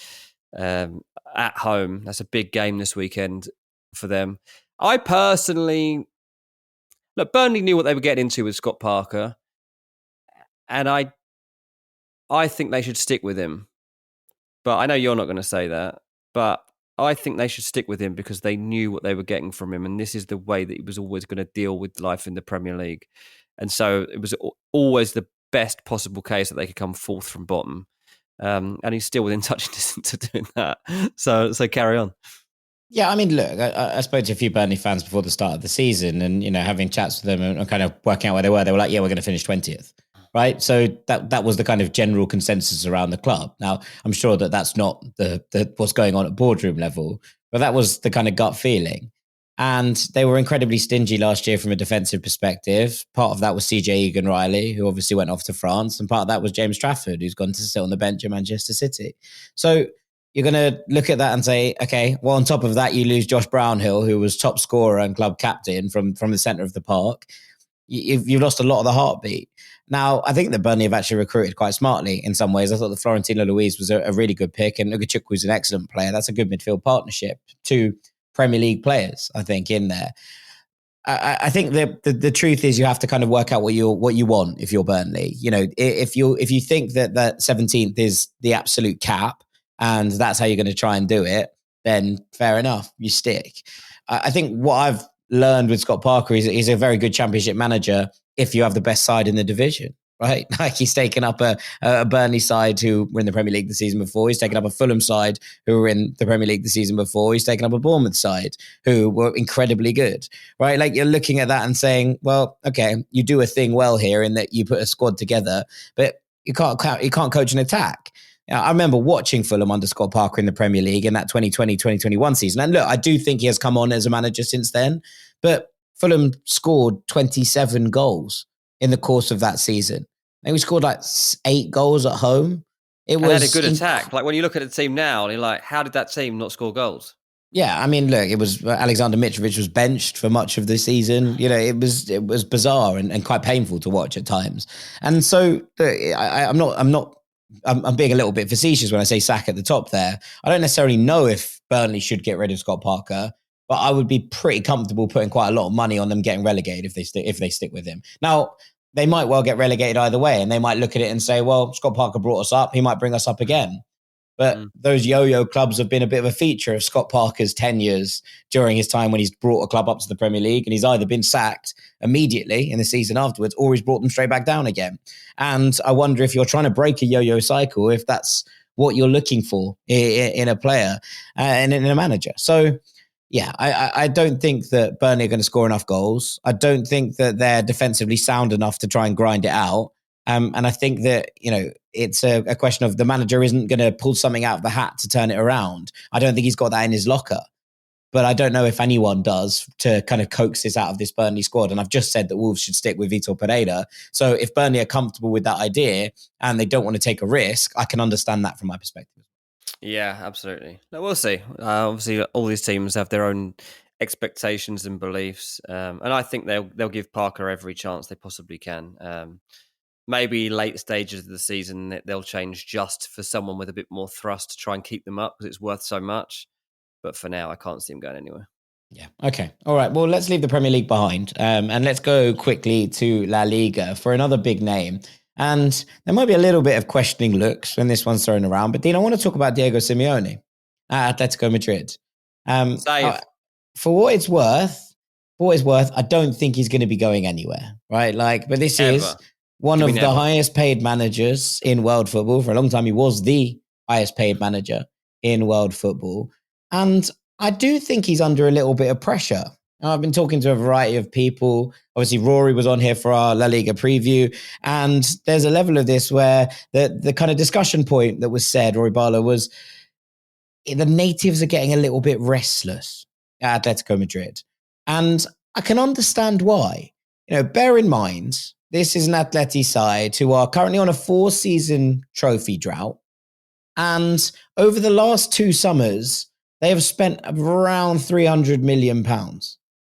at home. That's a big game this weekend for them. I personally look. Burnley knew what they were getting into with Scott Parker, and I think they should stick with him. But I know you're not going to say that, but I think they should stick with him because they knew what they were getting from him, and this is the way that he was always going to deal with life in the Premier League. And so it was always best possible case that they could come fourth from bottom. And he's still within touching distance of doing that. So carry on. Yeah, I mean, look, I spoke to a few Burnley fans before the start of the season, and having chats with them and kind of working out where they were. They were like, "Yeah, we're going to finish 20th." Right, so that was the kind of general consensus around the club. Now, I'm sure that that's not the what's going on at boardroom level, but that was the kind of gut feeling. And they were incredibly stingy last year from a defensive perspective. Part of that was CJ Egan-Riley, who obviously went off to France, and part of that was James Trafford, who's gone to sit on the bench at Manchester City. So you're going to look at that and say, okay, well, on top of that, you lose Josh Brownhill, who was top scorer and club captain from the centre of the park. You've lost a lot of the heartbeat. Now, I think that Burnley have actually recruited quite smartly in some ways. I thought that Florentino Luis was a really good pick, and Ugachukwu was an excellent player. That's a good midfield partnership. Two Premier League players, I think, in there. I think the truth is you have to kind of work out what you want if you're Burnley. If you think that 17th is the absolute cap and that's how you're going to try and do it, then fair enough, you stick. I think what I've learned with Scott Parker is he's a very good championship manager if you have the best side in the division, right? Like he's taken up a Burnley side who were in the Premier League the season before. He's taken up a Fulham side who were in the Premier League the season before. He's taken up a Bournemouth side who were incredibly good, right? Like you're looking at that and saying, well, okay, you do a thing well here in that you put a squad together, but you can't coach an attack. I remember watching Fulham under Scott Parker in the Premier League in that 2020-2021 season. And look, I do think he has come on as a manager since then, but Fulham scored 27 goals in the course of that season. And we scored like 8 goals at home. It had a good attack. Like when you look at the team now, and you're like, how did that team not score goals? Yeah, I mean, look, it was Alexander Mitrovic was benched for much of the season. It was bizarre and quite painful to watch at times. And so I'm being a little bit facetious when I say sack at the top there. I don't necessarily know if Burnley should get rid of Scott Parker, but I would be pretty comfortable putting quite a lot of money on them getting relegated if they stick with him. Now, they might well get relegated either way, and they might look at it and say, well, Scott Parker brought us up. He might bring us up again. But those yo-yo clubs have been a bit of a feature of Scott Parker's tenures during his time when he's brought a club up to the Premier League, and he's either been sacked immediately in the season afterwards or he's brought them straight back down again. And I wonder if you're trying to break a yo-yo cycle, if that's what you're looking for in a player and in a manager. So, yeah, I don't think that Burnley are going to score enough goals. I don't think that they're defensively sound enough to try and grind it out. And I think that, it's a question of the manager isn't going to pull something out of the hat to turn it around. I don't think he's got that in his locker. But I don't know if anyone does to kind of coax this out of this Burnley squad. And I've just said that Wolves should stick with Vitor Pereira. So if Burnley are comfortable with that idea and they don't want to take a risk, I can understand that from my perspective. Yeah, absolutely. No, we'll see. Obviously, all these teams have their own expectations and beliefs. And I think they'll give Parker every chance they possibly can. Maybe late stages of the season, they'll change just for someone with a bit more thrust to try and keep them up because it's worth so much. But for now, I can't see him going anywhere. Yeah. Okay. All right. Well, let's leave the Premier League behind and let's go quickly to La Liga for another big name. And there might be a little bit of questioning looks when this one's thrown around. But, Dean, I want to talk about Diego Simeone at Atletico Madrid. For what it's worth, I don't think he's going to be going anywhere, right? But this is one of the highest paid managers in world football. For a long time, he was the highest paid manager in world football. And I do think he's under a little bit of pressure. I've been talking to a variety of people. Obviously, Rory was on here for our La Liga preview. And there's a level of this where the kind of discussion point that was said, Rory Barlow, was the natives are getting a little bit restless at Atletico Madrid. And I can understand why. Bear in mind, this is an Atleti side who are currently on a 4-season trophy drought. And over the last 2 summers, they have spent around £300 million,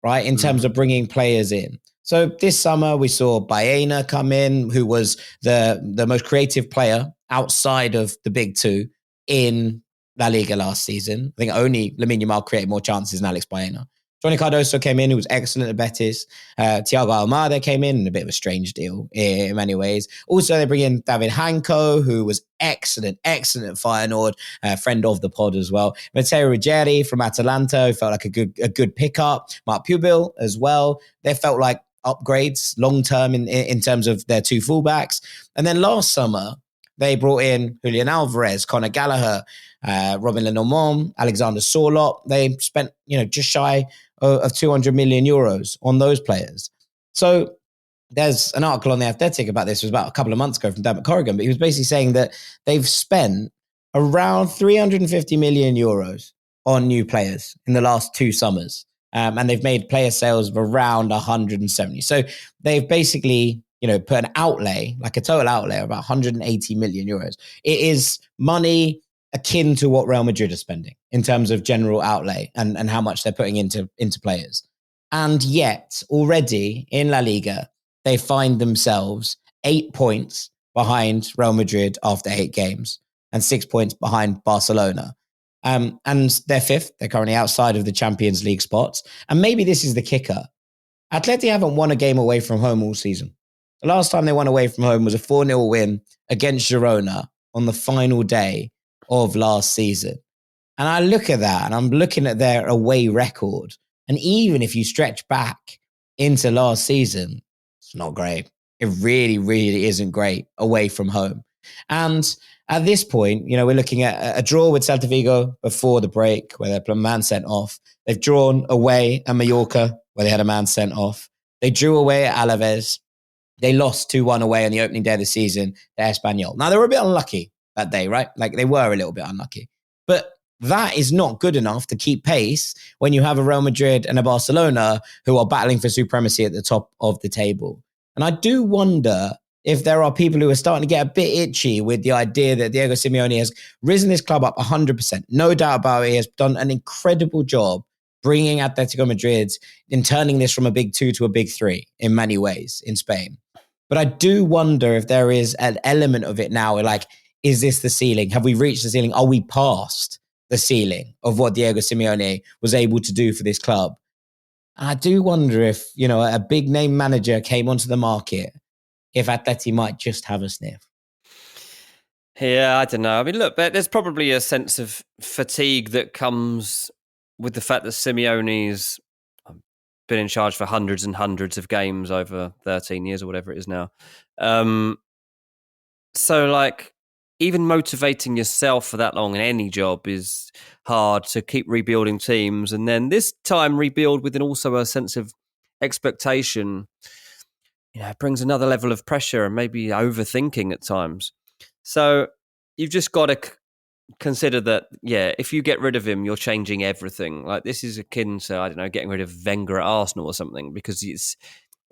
right, in terms of bringing players in. So this summer, we saw Baena come in, who was the most creative player outside of the big two in La Liga last season. I think only Lamine Yamal created more chances than Alex Baena. Johnny Cardoso came in, who was excellent at Betis. Thiago Almada came in a bit of a strange deal in many ways. Also, they bring in David Hanko, who was excellent at Feyenoord, friend of the pod as well. Matteo Ruggeri from Atalanta, who felt like a good pickup. Mark Pubil as well. They felt like upgrades long-term in terms of their two fullbacks. And then last summer, they brought in Julian Alvarez, Conor Gallagher, Ruben Amorim, Alexander Sorloth. They spent, just shy of 200 million euros on those players. So there's an article on The Athletic about this. It was about a couple of months ago from Dermot Corrigan, but he was basically saying that they've spent around 350 million euros on new players in the last 2 summers. And they've made player sales of around 170. So they've basically, put an outlay, like a total outlay of about 180 million euros. It is money akin to what Real Madrid are spending in terms of general outlay and how much they're putting into players. And yet already in La Liga, they find themselves 8 points behind Real Madrid after 8 games and 6 points behind Barcelona. And they're 5th. They're currently outside of the Champions League spots. And maybe this is the kicker. Atleti haven't won a game away from home all season. The last time they won away from home was a 4-0 win against Girona on the final day of last season. And I look at that and I'm looking at their away record. And even if you stretch back into last season, it's not great. It really, really isn't great away from home. And at this point, we're looking at a draw with Celta Vigo before the break where they had a man sent off. They've drawn away at Mallorca where they had a man sent off. They drew away at Alaves. They lost 2-1 away on the opening day of the season to Espanyol. Now, they were a bit unlucky that day, right? Like they were a little bit unlucky. But that is not good enough to keep pace when you have a Real Madrid and a Barcelona who are battling for supremacy at the top of the table. And I do wonder if there are people who are starting to get a bit itchy with the idea that Diego Simeone has risen this club up 100%. No doubt about it. He has done an incredible job bringing Atletico Madrid and turning this from a big 2 to a big 3 in many ways in Spain. But I do wonder if there is an element of it now, like, is this the ceiling? Have we reached the ceiling? Are we past the ceiling of what Diego Simeone was able to do for this club? And I do wonder if, a big name manager came onto the market, if Atleti might just have a sniff. Yeah, I don't know. I mean, look, there's probably a sense of fatigue that comes with the fact that Simeone's been in charge for hundreds and hundreds of games over 13 years or whatever it is now. So, even motivating yourself for that long in any job is hard to keep rebuilding teams. And then this time rebuild with also a sense of expectation, brings another level of pressure and maybe overthinking at times. So you've just got to consider that, if you get rid of him, you're changing everything. Like this is akin to, I don't know, getting rid of Wenger at Arsenal or something, because it's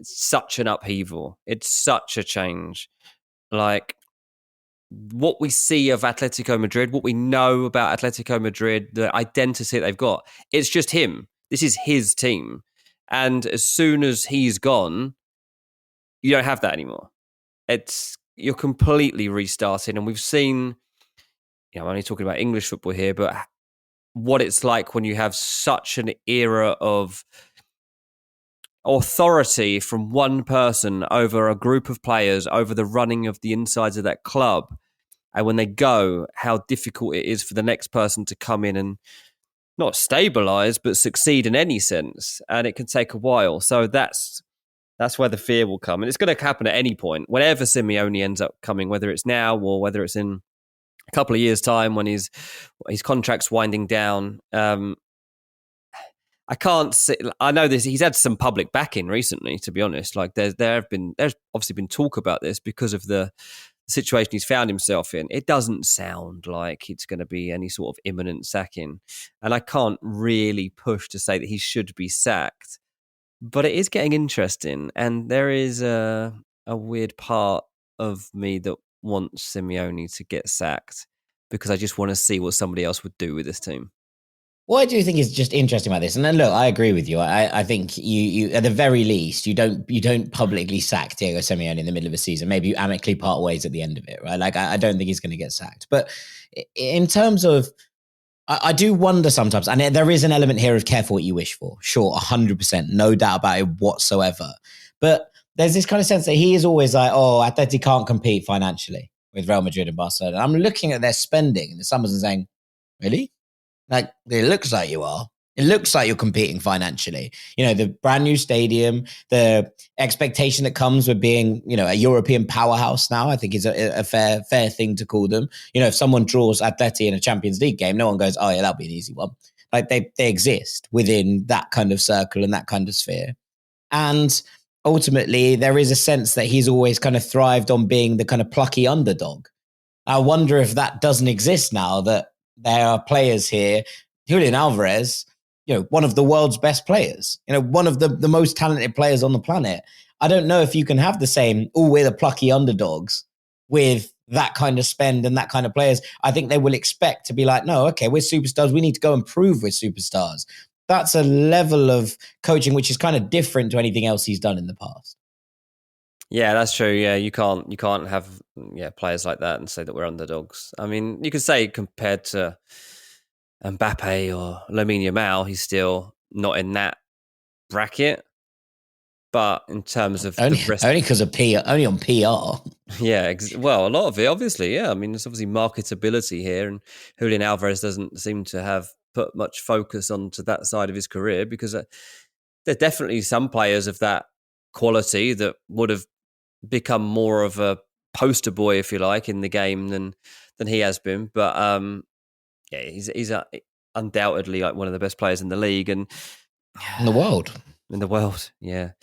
such an upheaval. It's such a change. Like what we see of Atletico Madrid, what we know about Atletico Madrid, the identity that they've got, it's just him. This is his team. And as soon as he's gone, you don't have that anymore. You're completely restarting. And we've seen, I'm only talking about English football here, but what it's like when you have such an era of authority from one person over a group of players, over the running of the insides of that club. And when they go, how difficult it is for the next person to come in and not stabilise, but succeed in any sense. And it can take a while. So that's where the fear will come. And it's going to happen at any point. Whenever Simeone ends up coming, whether it's now or whether it's in a couple of years' time when his contract's winding down. I can't say, I know this. He's had some public backing recently, to be honest. Like there's obviously been talk about this because of the situation he's found himself in. It doesn't sound like it's going to be any sort of imminent sacking. And I can't really push to say that he should be sacked. But it is getting interesting. And there is a weird part of me that wants Simeone to get sacked because I just want to see what somebody else would do with this team. What I do think is just interesting about this, and then look, I agree with you. I think you at the very least you don't publicly sack Diego Simeone in the middle of a season. Maybe you amicably part ways at the end of it, right? Like I don't think he's going to get sacked. But in terms of, I do wonder sometimes, and there is an element here of careful what you wish for. Sure, 100%, no doubt about it whatsoever. But there's this kind of sense that he is always like, oh, Atleti can't compete financially with Real Madrid and Barcelona. I'm looking at their spending in the summers and saying, really? Like, it looks like you are. It looks like you're competing financially. The brand new stadium, the expectation that comes with being, a European powerhouse now, I think is a fair thing to call them. If someone draws Atleti in a Champions League game, no one goes, oh yeah, that'll be an easy one. Like they exist within that kind of circle and that kind of sphere. And ultimately, there is a sense that he's always kind of thrived on being the kind of plucky underdog. I wonder if that doesn't exist now, that there are players here, Julian Alvarez, one of the world's best players, one of the most talented players on the planet. I don't know if you can have the same, we're the plucky underdogs with that kind of spend and that kind of players. I think they will expect to be like, no, okay, we're superstars. We need to go and prove we're superstars. That's a level of coaching which is kind of different to anything else he's done in the past. Yeah, that's true. Yeah, you can't have players like that and say that we're underdogs. I mean, you could say compared to Mbappe or Lamine Yamal, he's still not in that bracket. But in terms of only the rest, because of only on PR. Yeah, well, a lot of it, obviously. Yeah, I mean, there's obviously marketability here, and Julian Alvarez doesn't seem to have put much focus onto that side of his career because there are definitely some players of that quality that would have become more of a poster boy, if you like, in the game than he has been. But he's undoubtedly like one of the best players in the league and in the world. In the world, yeah.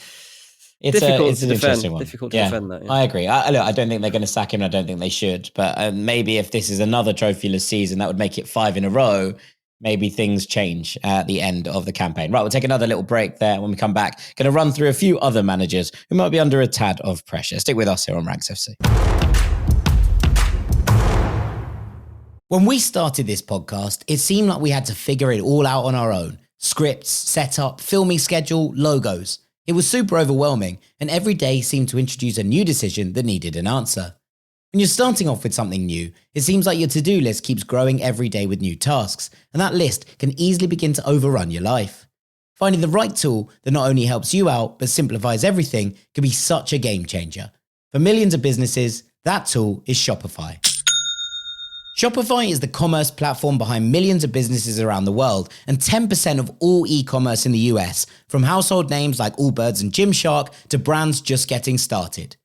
It's an interesting one. Difficult to defend that. Yeah. I agree. I don't think they're going to sack him. And I don't think they should. But maybe if this is another trophyless season, that would make it 5 in a row. Maybe things change at the end of the campaign. Right, we'll take another little break there. When we come back, going to run through a few other managers who might be under a tad of pressure. Stick with us here on Ranks FC. When we started this podcast, it seemed like we had to figure it all out on our own. Scripts, setup, filming schedule, logos. It was super overwhelming, and every day seemed to introduce a new decision that needed an answer. When you're starting off with something new, it seems like your to-do list keeps growing every day with new tasks, and that list can easily begin to overrun your life. Finding the right tool that not only helps you out, but simplifies everything can be such a game changer. For millions of businesses, that tool is Shopify. Shopify is the commerce platform behind millions of businesses around the world and 10% of all e-commerce in the US, from household names like Allbirds and Gymshark to brands just getting started.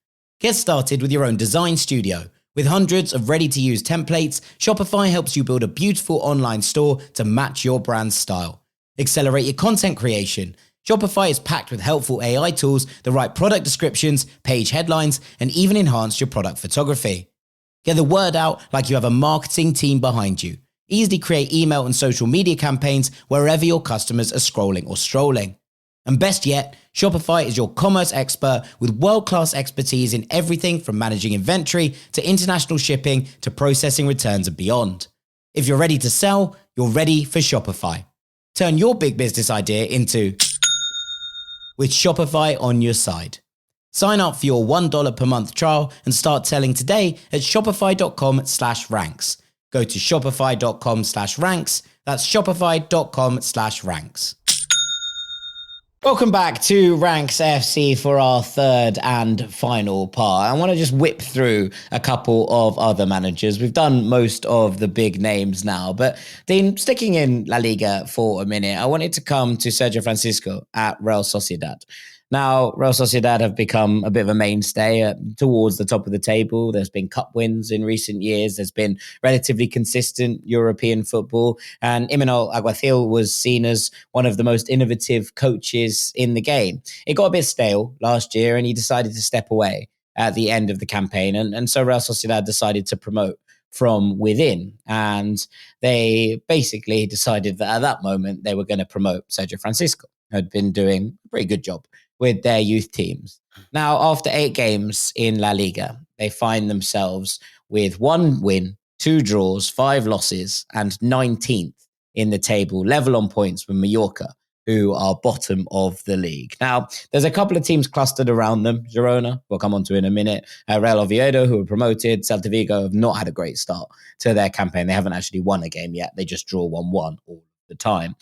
Get started with your own design studio. With hundreds of ready-to-use templates, Shopify helps you build a beautiful online store to match your brand's style. Accelerate your content creation. Shopify is packed with helpful AI tools that write product descriptions, page headlines, and even enhance your product photography. Get the word out like you have a marketing team behind you. Easily create email and social media campaigns wherever your customers are scrolling or strolling. And best yet, Shopify is your commerce expert with world-class expertise in everything from managing inventory to international shipping to processing returns and beyond. If you're ready to sell, you're ready for Shopify. Turn your big business idea into with Shopify on your side. Sign up for your $1 per month trial and start selling today at shopify.com/ranks. Go to shopify.com/ranks. That's shopify.com/ranks. Welcome back to Ranks FC for our third and final part. I want to just whip through a couple of other managers. We've done most of the big names now, but Dean, sticking in La Liga for a minute, I wanted to come to Sergio Francisco at Real Sociedad. Now, Real Sociedad have become a bit of a mainstay towards the top of the table. There's been cup wins in recent years. There's been relatively consistent European football. And Imanol Alguacil was seen as one of the most innovative coaches in the game. It got a bit stale last year and he decided to step away at the end of the campaign. And so Real Sociedad decided to promote from within. And they basically decided that at that moment, they were going to promote Sergio Francisco, who had been doing a pretty good job with their youth teams. Now, after 8 games in La Liga, they find themselves with 1 win, 2 draws, 5 losses, and 19th in the table, level on points with Mallorca, who are bottom of the league. Now, there's a couple of teams clustered around them. Girona, we'll come on to in a minute. Real Oviedo, who were promoted. Celta Vigo have not had a great start to their campaign. They haven't actually won a game yet. They just draw 1-1 all the time.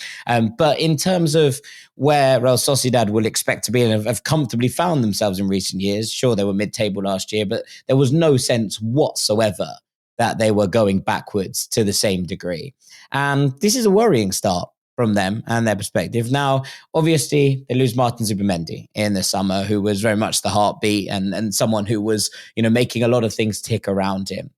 But in terms of where Real Sociedad will expect to be and have comfortably found themselves in recent years, sure, they were mid-table last year, but there was no sense whatsoever that they were going backwards to the same degree. And this is a worrying start from them and their perspective. Now, obviously, they lose Martin Zubimendi in the summer, who was very much the heartbeat and someone who was, making a lot of things tick around him.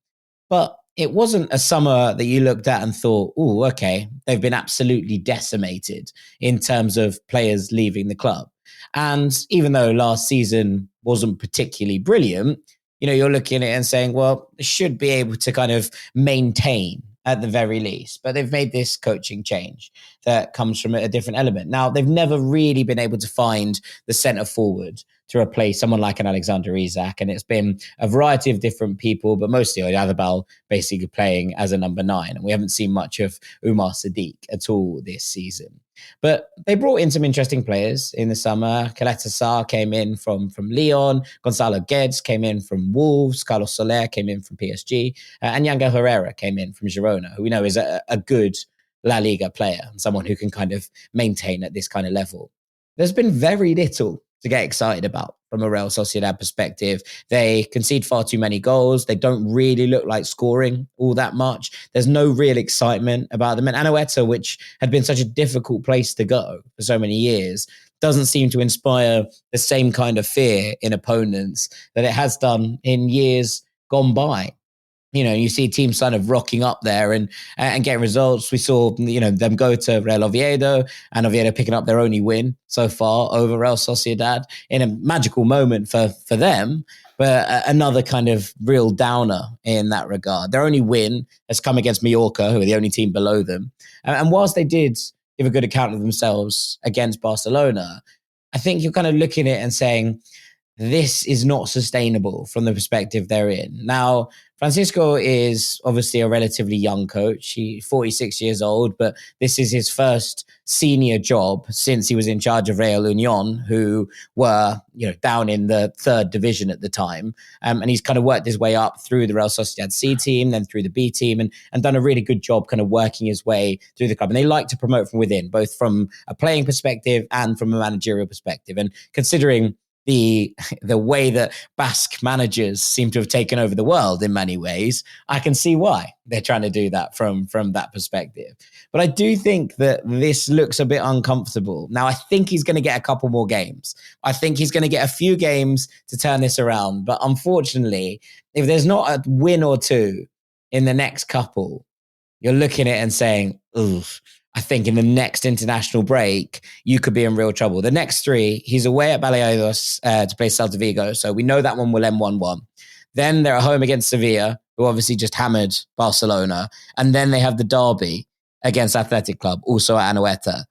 But it wasn't a summer that you looked at and thought, oh, okay, they've been absolutely decimated in terms of players leaving the club. And even though last season wasn't particularly brilliant, you're looking at it and saying, well, they should be able to kind of maintain at the very least. But they've made this coaching change that comes from a different element. Now, they've never really been able to find the centre forward to replace someone like an Alexander Isak. And it's been a variety of different people, but mostly Oyarzabal basically playing as a number 9. And we haven't seen much of Umar Sadiq at all this season. But they brought in some interesting players in the summer. Kaleta Sarr came in from Lyon. Gonzalo Guedes came in from Wolves. Carlos Soler came in from PSG. And Yanga Herrera came in from Girona, who we know is a good La Liga player and someone who can kind of maintain at this kind of level. There's been very little to get excited about from a Real Sociedad perspective. They concede far too many goals. They don't really look like scoring all that much. There's no real excitement about them. And Anoeta, which had been such a difficult place to go for so many years, doesn't seem to inspire the same kind of fear in opponents that it has done in years gone by. You see teams kind of rocking up there and getting results. We saw, them go to Real Oviedo and Oviedo picking up their only win so far over Real Sociedad in a magical moment for them, but another kind of real downer in that regard. Their only win has come against Mallorca, who are the only team below them. And whilst they did give a good account of themselves against Barcelona, I think you're kind of looking at it and saying, this is not sustainable from the perspective they're in. Now, Francisco is obviously a relatively young coach. He's 46 years old, but this is his first senior job since he was in charge of Real Union, who were, down in the 3rd division at the time. And he's kind of worked his way up through the Real Sociedad C team, then through the B team, and done a really good job kind of working his way through the club. And they like to promote from within, both from a playing perspective and from a managerial perspective. And considering the way that Basque managers seem to have taken over the world in many ways, I can see why they're trying to do that from that perspective. But I do think that this looks a bit uncomfortable. Now, I think he's going to get a couple more games. I think he's going to get a few games to turn this around. But unfortunately, if there's not a win or two in the next couple, you're looking at it and saying, oof, I think in the next international break, you could be in real trouble. The next 3, he's away at Balaídos to play Celta Vigo. So we know that one will end 1-1. Then they're at home against Sevilla, who obviously just hammered Barcelona. And then they have the derby against Athletic Club, also at Anoeta,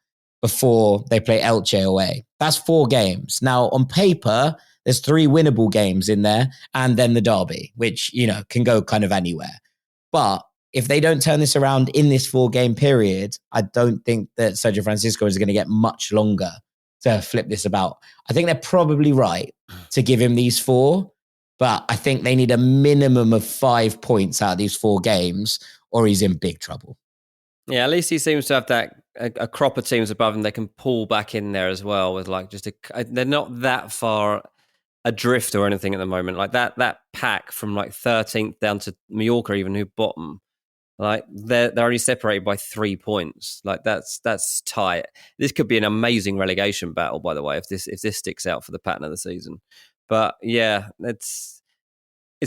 before they play Elche away. That's 4 games. Now, on paper, there's 3 winnable games in there, and then the derby, which, can go kind of anywhere. But if they don't turn this around in this 4-game period, I don't think that Sergio Francisco is going to get much longer to flip this about. I think they're probably right to give him these 4, but I think they need a minimum of 5 points out of these 4 games or he's in big trouble. Yeah, at least he seems to have that a crop of teams above him they can pull back in there as well with they're not that far adrift or anything at the moment. Like that pack from 13th down to Mallorca, even who bottom. They're only separated by 3 points. That's tight. This could be an amazing relegation battle, by the way, if this sticks out for the pattern of the season. But yeah, it's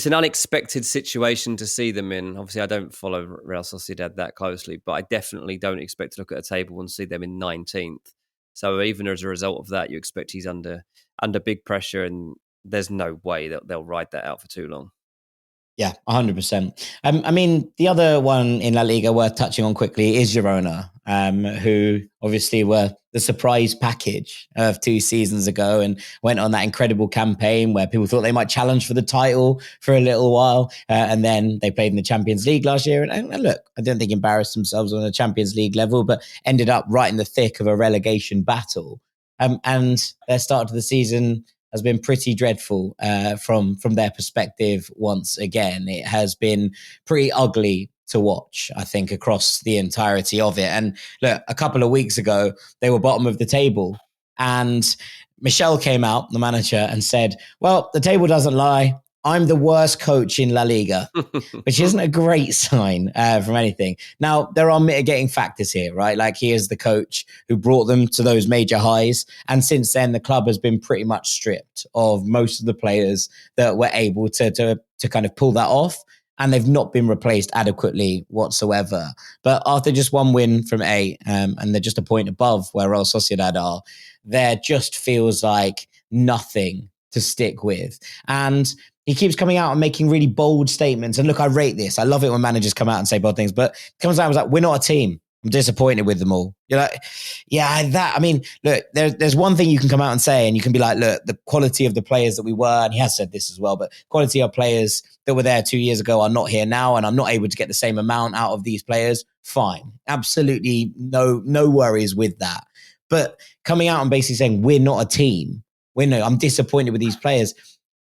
an unexpected situation to see them in. Obviously, I don't follow Real Sociedad that closely, but I definitely don't expect to look at a table and see them in 19th. So even as a result of that, you expect he's under big pressure, and there's no way that they'll ride that out for too long. Yeah, 100%. The other one in La Liga worth touching on quickly is Girona, who obviously were the surprise package of 2 seasons ago and went on that incredible campaign where people thought they might challenge for the title for a little while. And then they played in the Champions League last year. And look, I don't think embarrassed themselves on a Champions League level, but ended up right in the thick of a relegation battle. And their start to the season has been pretty dreadful from their perspective once again. It has been pretty ugly to watch, I think, across the entirety of it. And look, a couple of weeks ago, they were bottom of the table. And Michel came out, the manager, and said, well, the table doesn't lie. I'm the worst coach in La Liga, which isn't a great sign from anything. Now, there are mitigating factors here, right? Like, he is the coach who brought them to those major highs. And since then, the club has been pretty much stripped of most of the players that were able to kind of pull that off. And they've not been replaced adequately whatsoever. But after just one win from 8, and they're just a point above where Real Sociedad are, there just feels like nothing to stick with. And he keeps coming out and making really bold statements. And look, I rate this. I love it when managers come out and say bold things, but comes out and was like, we're not a team. I'm disappointed with them all. You're like, look, there's one thing you can come out and say, and you can be like, look, the quality of the players that we were, and he has said this as well, but quality of players that were there 2 years ago are not here now, and I'm not able to get the same amount out of these players. Fine. Absolutely no worries with that. But coming out and basically saying, we're not a team. I'm disappointed with these players.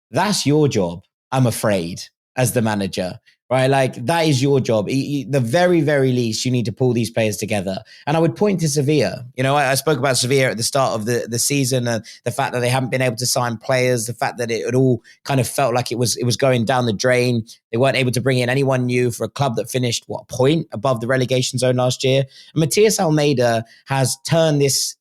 That's your job, I'm afraid, as the manager, right? Like, that is your job. The very, very least, you need to pull these players together. And I would point to Sevilla. I spoke about Sevilla at the start of the season, and the fact that they haven't been able to sign players, the fact that it had all kind of felt like it was going down the drain. They weren't able to bring in anyone new for a club that finished, a point above the relegation zone last year. And Matias Almeida has turned this,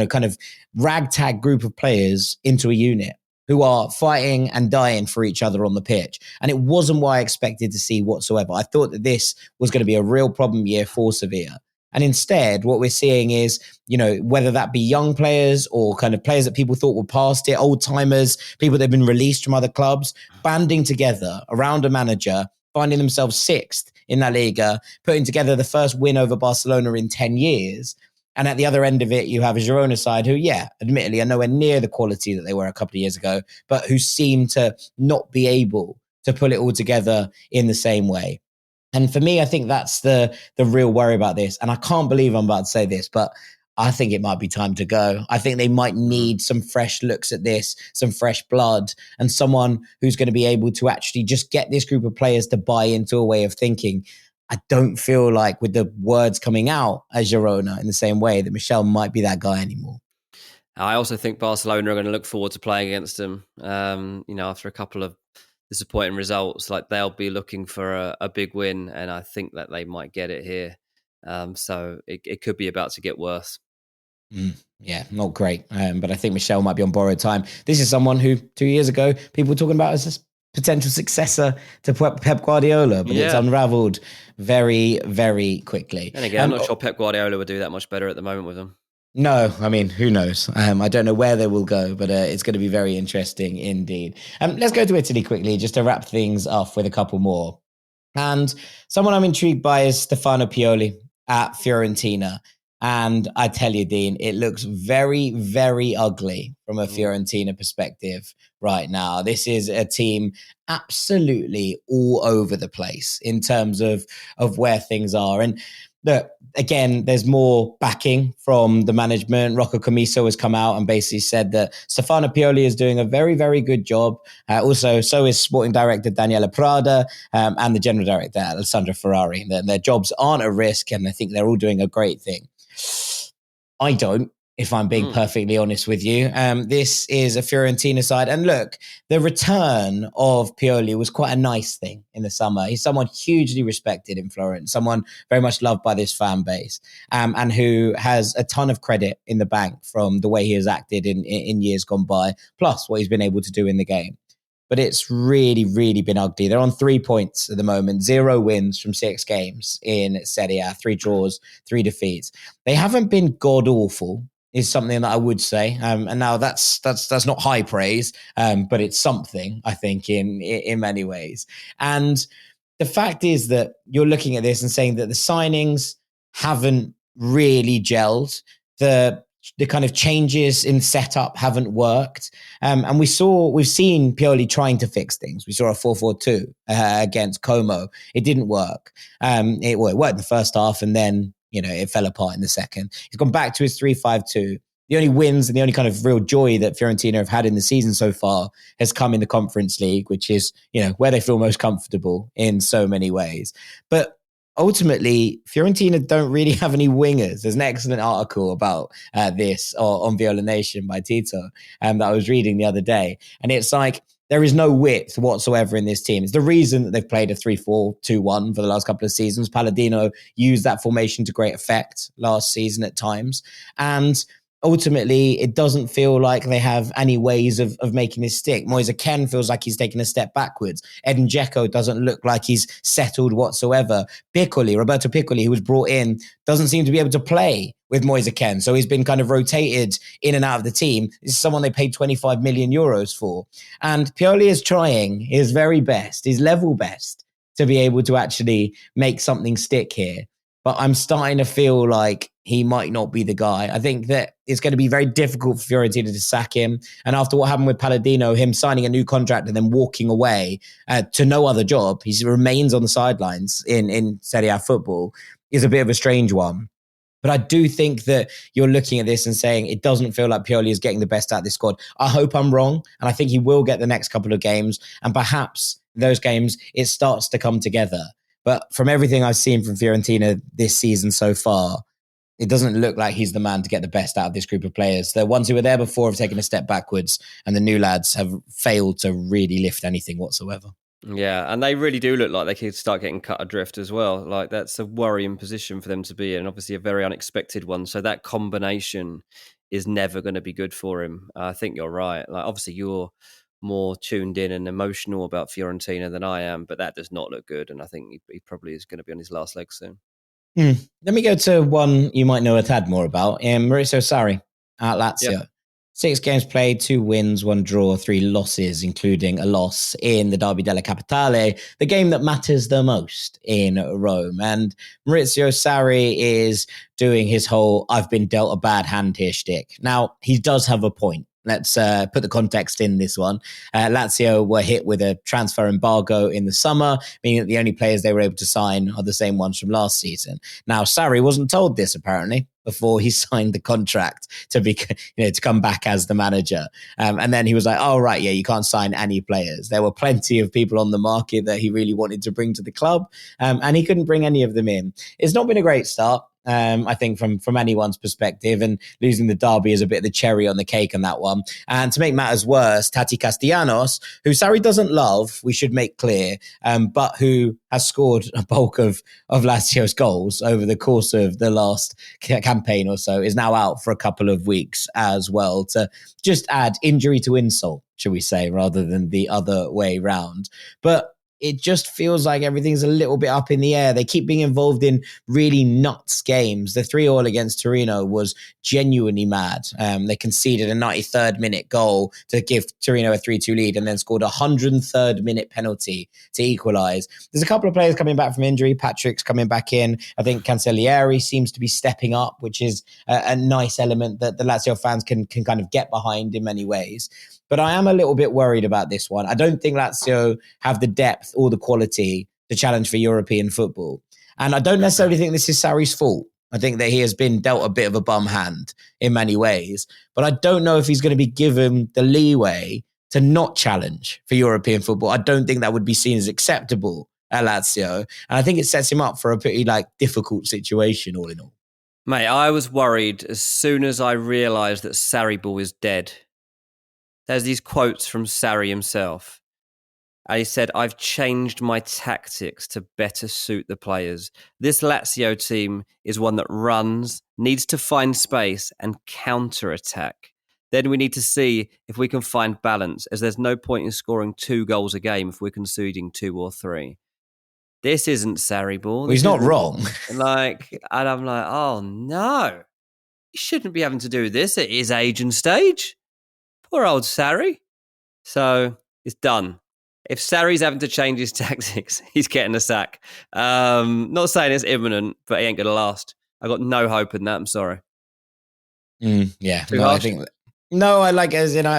kind of ragtag group of players into a unit who are fighting and dying for each other on the pitch. And it wasn't what I expected to see whatsoever. I thought that this was going to be a real problem year for Sevilla. And instead, what we're seeing is, whether that be young players or kind of players that people thought were past it, old timers, people that have been released from other clubs, banding together around a manager, finding themselves 6th in La Liga, putting together the first win over Barcelona in 10 years. And at the other end of it, you have a Girona side who, admittedly are nowhere near the quality that they were a couple of years ago, but who seem to not be able to pull it all together in the same way. And for me, I think that's the real worry about this. And I can't believe I'm about to say this, but I think it might be time to go. I think they might need some fresh looks at this, some fresh blood, and someone who's going to be able to actually just get this group of players to buy into a way of thinking. I don't feel like, with the words coming out as Girona in the same way, that Michel might be that guy anymore. I also think Barcelona are going to look forward to playing against them. After a couple of disappointing results, like, they'll be looking for a big win, and I think that they might get it here. So it could be about to get worse. Yeah, not great. But I think Michel might be on borrowed time. This is someone who 2 years ago people were talking about as a potential successor to Pep Guardiola, but it's unraveled very, very quickly. And again, I'm not sure Pep Guardiola would do that much better at the moment with them. No, I mean, who knows? I don't know where they will go, but it's going to be very interesting indeed. Let's go to Italy quickly, just to wrap things off with a couple more. And someone I'm intrigued by is Stefano Pioli at Fiorentina. And I tell you, Dean, it looks very, very ugly from a Fiorentina perspective right now. This is a team absolutely all over the place in terms of where things are. And look, again, there's more backing from the management. Rocco Commisso has come out and basically said that Stefano Pioli is doing a very, very good job. Also, so is sporting director Daniele Prada and the general director Alessandro Ferrari. Their jobs aren't at risk, and I think they're all doing a great thing. I don't, if I'm being perfectly honest with you. This is a Fiorentina side. And look, the return of Pioli was quite a nice thing in the summer. He's someone hugely respected in Florence, someone very much loved by this fan base, and who has a ton of credit in the bank from the way he has acted in years gone by, plus what he's been able to do in the game. But it's really, really been ugly. They're on 3 points at the moment, 0 wins from 6 games in Serie A, 3 draws, 3 defeats. They haven't been god-awful, is something that I would say. And now that's not high praise, but it's something, I think, in many ways. And the fact is that you're looking at this and saying that the signings haven't really gelled. The kind of changes in setup haven't worked. And we've seen Pioli trying to fix things. We saw a 4-4-2 against Como. It didn't work. It worked in the first half, and then, it fell apart in the second. He's gone back to his 3-5-2. The only wins and the only kind of real joy that Fiorentina have had in the season so far has come in the Conference League, which is, where they feel most comfortable in so many ways. But ultimately, Fiorentina don't really have any wingers. There's an excellent article about this on Viola Nation by Tito that I was reading the other day. And it's like, There is no width whatsoever in this team. It's the reason that they've played a 3-4-2-1 for the last couple of seasons. Palladino used that formation to great effect last season at times. And ultimately, it doesn't feel like they have any ways of making this stick. Moise Kean feels like he's taken a step backwards. Edin Dzeko doesn't look like he's settled whatsoever. Roberto Piccoli, who was brought in, doesn't seem to be able to play with Moise Kean. So he's been kind of rotated in and out of the team. This is someone they paid 25 million euros for. And Pioli is trying his very best, his level best, to be able to actually make something stick here. But I'm starting to feel like he might not be the guy. I think that it's going to be very difficult for Fiorentina to sack him. And after what happened with Palladino, him signing a new contract and then walking away to no other job, he remains on the sidelines in Serie A football, is a bit of a strange one. But I do think that you're looking at this and saying it doesn't feel like Pioli is getting the best out of this squad. I hope I'm wrong, and I think he will get the next couple of games. And perhaps those games, it starts to come together. But from everything I've seen from Fiorentina this season so far, it doesn't look like he's the man to get the best out of this group of players. The ones who were there before have taken a step backwards, and the new lads have failed to really lift anything whatsoever. Yeah, and they really do look like they could start getting cut adrift as well. Like, that's a worrying position for them to be in, obviously a very unexpected one. So that combination is never going to be good for him. I think you're right. Like, obviously you're more tuned in and emotional about Fiorentina than I am, but that does not look good. And I think he probably is going to be on his last leg soon. Let me go to one you might know a tad more about. Maurizio Sarri at Lazio. Yep. 6 games played, 2 wins, 1 draw, 3 losses, including a loss in the Derby della Capitale, the game that matters the most in Rome. And Maurizio Sarri is doing his whole "I've been dealt a bad hand here" shtick. Now, he does have a point. Let's put the context in this one. Lazio were hit with a transfer embargo in the summer, meaning that the only players they were able to sign are the same ones from last season. Now, Sarri wasn't told this, apparently, before he signed the contract to come back as the manager. And then he was like, oh, right, yeah, you can't sign any players. There were plenty of people on the market that he really wanted to bring to the club, and he couldn't bring any of them in. It's not been a great start. I think from anyone's perspective, and losing the derby is a bit of the cherry on the cake on that one. And to make matters worse, Tati Castellanos, who Sarri doesn't love, we should make clear, but who has scored a bulk of Lazio's goals over the course of the last campaign or so, is now out for a couple of weeks as well, to just add injury to insult, should we say, rather than the other way round. But it just feels like everything's a little bit up in the air. They keep being involved in really nuts games. The 3-3 against Torino was genuinely mad. They conceded a 93rd minute goal to give Torino a 3-2 lead, and then scored a 103rd minute penalty to equalise. There's a couple of players coming back from injury. Patrick's coming back in. I think Cancellieri seems to be stepping up, which is a nice element that the Lazio fans can kind of get behind in many ways. But I am a little bit worried about this one. I don't think Lazio have the depth or the quality to challenge for European football. And I don't necessarily think this is Sarri's fault. I think that he has been dealt a bit of a bum hand in many ways. But I don't know if he's going to be given the leeway to not challenge for European football. I don't think that would be seen as acceptable at Lazio. And I think it sets him up for a pretty difficult situation all in all. Mate, I was worried as soon as I realised that Sarri Ball is dead. There's these quotes from Sarri himself. And he said, I've changed my tactics to better suit the players. This Lazio team is one that runs, needs to find space and counter-attack. Then we need to see if we can find balance, as there's no point in scoring 2 goals a game if we're conceding 2 or 3. This isn't Sarri Ball. Well, he's not wrong. And I'm like, oh no. He shouldn't be having to do this at his age and stage. Poor old Sarri. So it's done. If Sarri's having to change his tactics, he's getting a sack. Not saying it's imminent, but he ain't going to last. I got no hope in that. I'm sorry. Yeah. I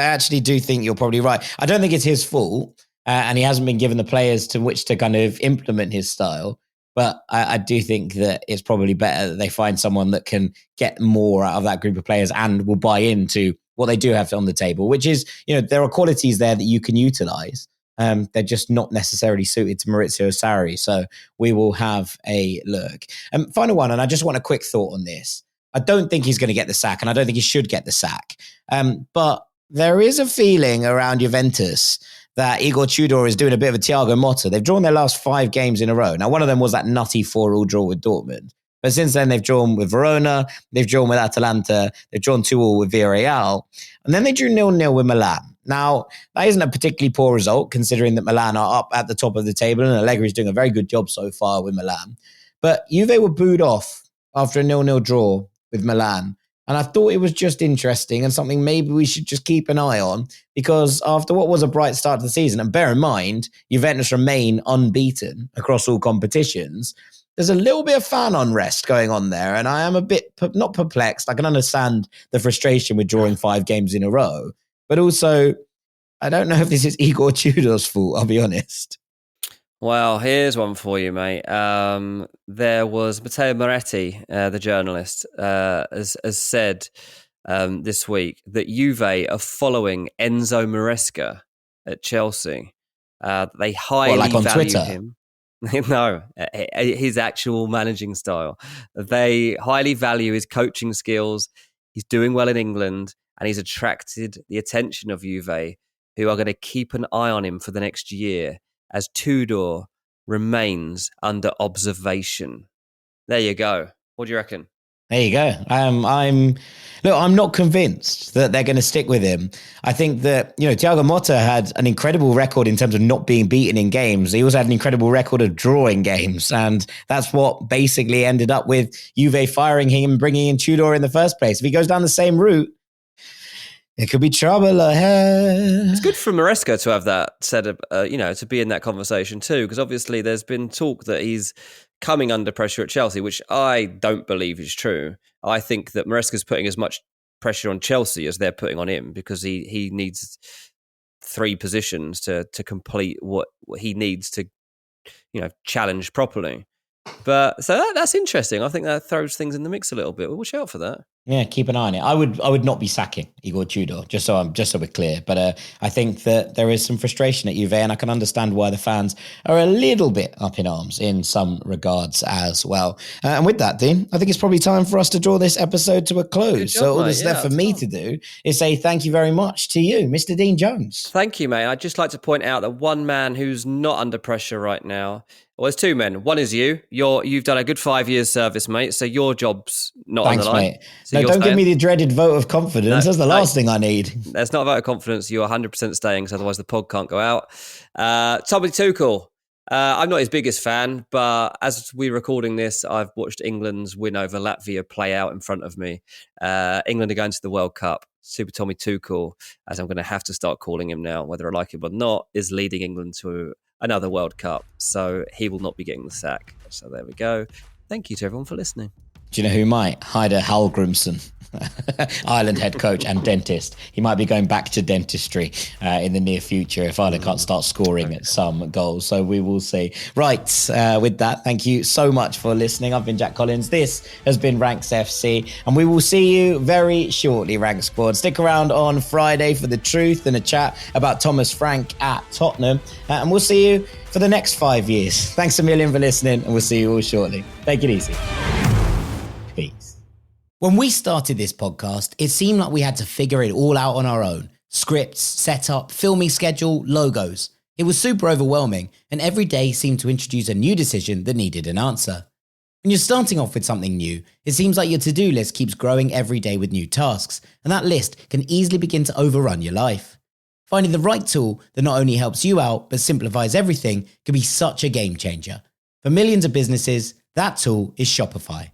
actually do think you're probably right. I don't think it's his fault, and he hasn't been given the players to which to kind of implement his style. But I do think that it's probably better that they find someone that can get more out of that group of players and will buy into what they do have on the table, which is, there are qualities there that you can utilize. They're just not necessarily suited to Maurizio Sarri. So we will have a look. Final one, and I just want a quick thought on this. I don't think he's going to get the sack, and I don't think he should get the sack. But there is a feeling around Juventus that Igor Tudor is doing a bit of a Thiago Motta. They've drawn their last 5 games in a row. Now, one of them was that nutty 4-4 draw with Dortmund. But since then, they've drawn with Verona, they've drawn with Atalanta, they've drawn 2-2 with Villarreal, and then they drew 0-0 with Milan. Now, that isn't a particularly poor result, considering that Milan are up at the top of the table, and Allegri is doing a very good job so far with Milan. But Juve were booed off after a 0-0 draw with Milan. And I thought it was just interesting and something maybe we should just keep an eye on, because after what was a bright start to the season, and bear in mind, Juventus remain unbeaten across all competitions, there's a little bit of fan unrest going on there. And I am a bit, not perplexed. I can understand the frustration with drawing 5 games in a row. But also, I don't know if this is Igor Tudor's fault, I'll be honest. Well, here's one for you, mate. There was Matteo Moretti, the journalist, has said this week that Juve are following Enzo Maresca at Chelsea. They highly on value Twitter? him. No, his actual managing style. They highly value his coaching skills. He's doing well in England, and he's attracted the attention of Juve, who are going to keep an eye on him for the next year as Tudor remains under observation. There you go. What do you reckon? There you go. I'm not convinced that they're going to stick with him. I think that, Thiago Motta had an incredible record in terms of not being beaten in games. He also had an incredible record of drawing games. And that's what basically ended up with Juve firing him and bringing in Tudor in the first place. If he goes down the same route, it could be trouble ahead. It's good for Maresca to have that set up, to be in that conversation too, because obviously there's been talk that he's coming under pressure at Chelsea, which I don't believe is true. I think that Maresca's putting as much pressure on Chelsea as they're putting on him, because he needs 3 positions to complete what he needs to, challenge properly. But so that's interesting. I think that throws things in the mix a little bit. We'll watch out for that. Yeah, keep an eye on it. I would not be sacking Igor Tudor, just so we're clear. But I think that there is some frustration at Juve, and I can understand why the fans are a little bit up in arms in some regards as well. And with that, Dean, I think it's probably time for us to draw this episode to a close. Job, so all mate. that's left for me to do is say thank you very much to you, Mr. Dean Jones. Thank you, mate. I'd just like to point out that one man who's not under pressure right now. Well, there's 2 men. One is you. You've done a good 5 years service, mate. So your job's not Thanks, on the line. mate. So No, don't give me the dreaded vote of confidence. That's the last thing I need. That's not a vote of confidence. You're 100% staying, because otherwise the pod can't go out. Tommy Tuchel. I'm not his biggest fan, but as we're recording this, I've watched England's win over Latvia play out in front of me. England are going to the World Cup. Super Tommy Tuchel, as I'm going to have to start calling him now, whether I like him or not, is leading England to another World Cup. So he will not be getting the sack. So there we go. Thank you to everyone for listening. Do you know who might? Heider Hallgrimsson, Ireland head coach and dentist. He might be going back to dentistry in the near future if Ireland can't start scoring at some goals. So we will see. Right, with that, thank you so much for listening. I've been Jack Collins. This has been Ranks FC, and we will see you very shortly, Rank Squad. Stick around on Friday for the truth and a chat about Thomas Frank at Tottenham, and we'll see you for the next 5 years. Thanks a million for listening, and we'll see you all shortly. Take it easy. Peace. When we started this podcast, it seemed like we had to figure it all out on our own. Scripts, setup, filming schedule, logos. It was super overwhelming, and every day seemed to introduce a new decision that needed an answer. When you're starting off with something new, it seems like your to-do list keeps growing every day with new tasks, and that list can easily begin to overrun your life. Finding the right tool that not only helps you out, but simplifies everything can be such a game changer. For millions of businesses, that tool is Shopify.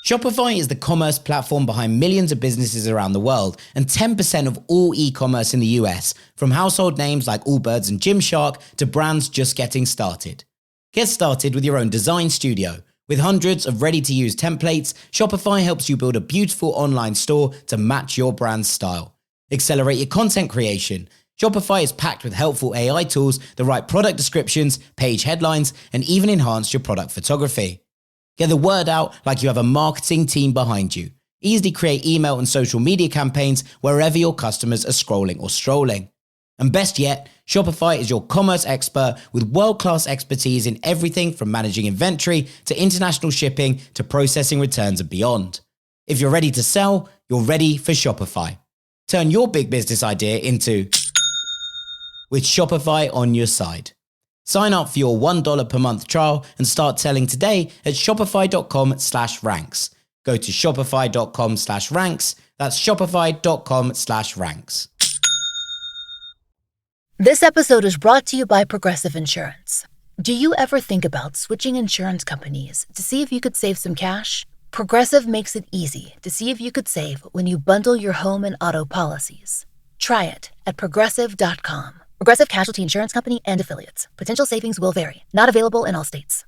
Shopify is the commerce platform behind millions of businesses around the world and 10% of all e-commerce in the US, from household names like Allbirds and Gymshark to brands just getting started. Get started with your own design studio. With hundreds of ready-to-use templates, Shopify helps you build a beautiful online store to match your brand's style. Accelerate your content creation. Shopify is packed with helpful AI tools that write product descriptions, page headlines, and even enhance your product photography. Get the word out like you have a marketing team behind you. Easily create email and social media campaigns wherever your customers are scrolling or strolling. And best yet, Shopify is your commerce expert with world-class expertise in everything from managing inventory to international shipping to processing returns and beyond. If you're ready to sell, you're ready for Shopify. Turn your big business idea into with Shopify on your side. Sign up for your $1 per month trial and start selling today at shopify.com/ranks. Go to shopify.com/ranks. That's shopify.com/ranks. This episode is brought to you by Progressive Insurance. Do you ever think about switching insurance companies to see if you could save some cash? Progressive makes it easy to see if you could save when you bundle your home and auto policies. Try it at progressive.com. Progressive Casualty Insurance Company and Affiliates. Potential savings will vary. Not available in all states.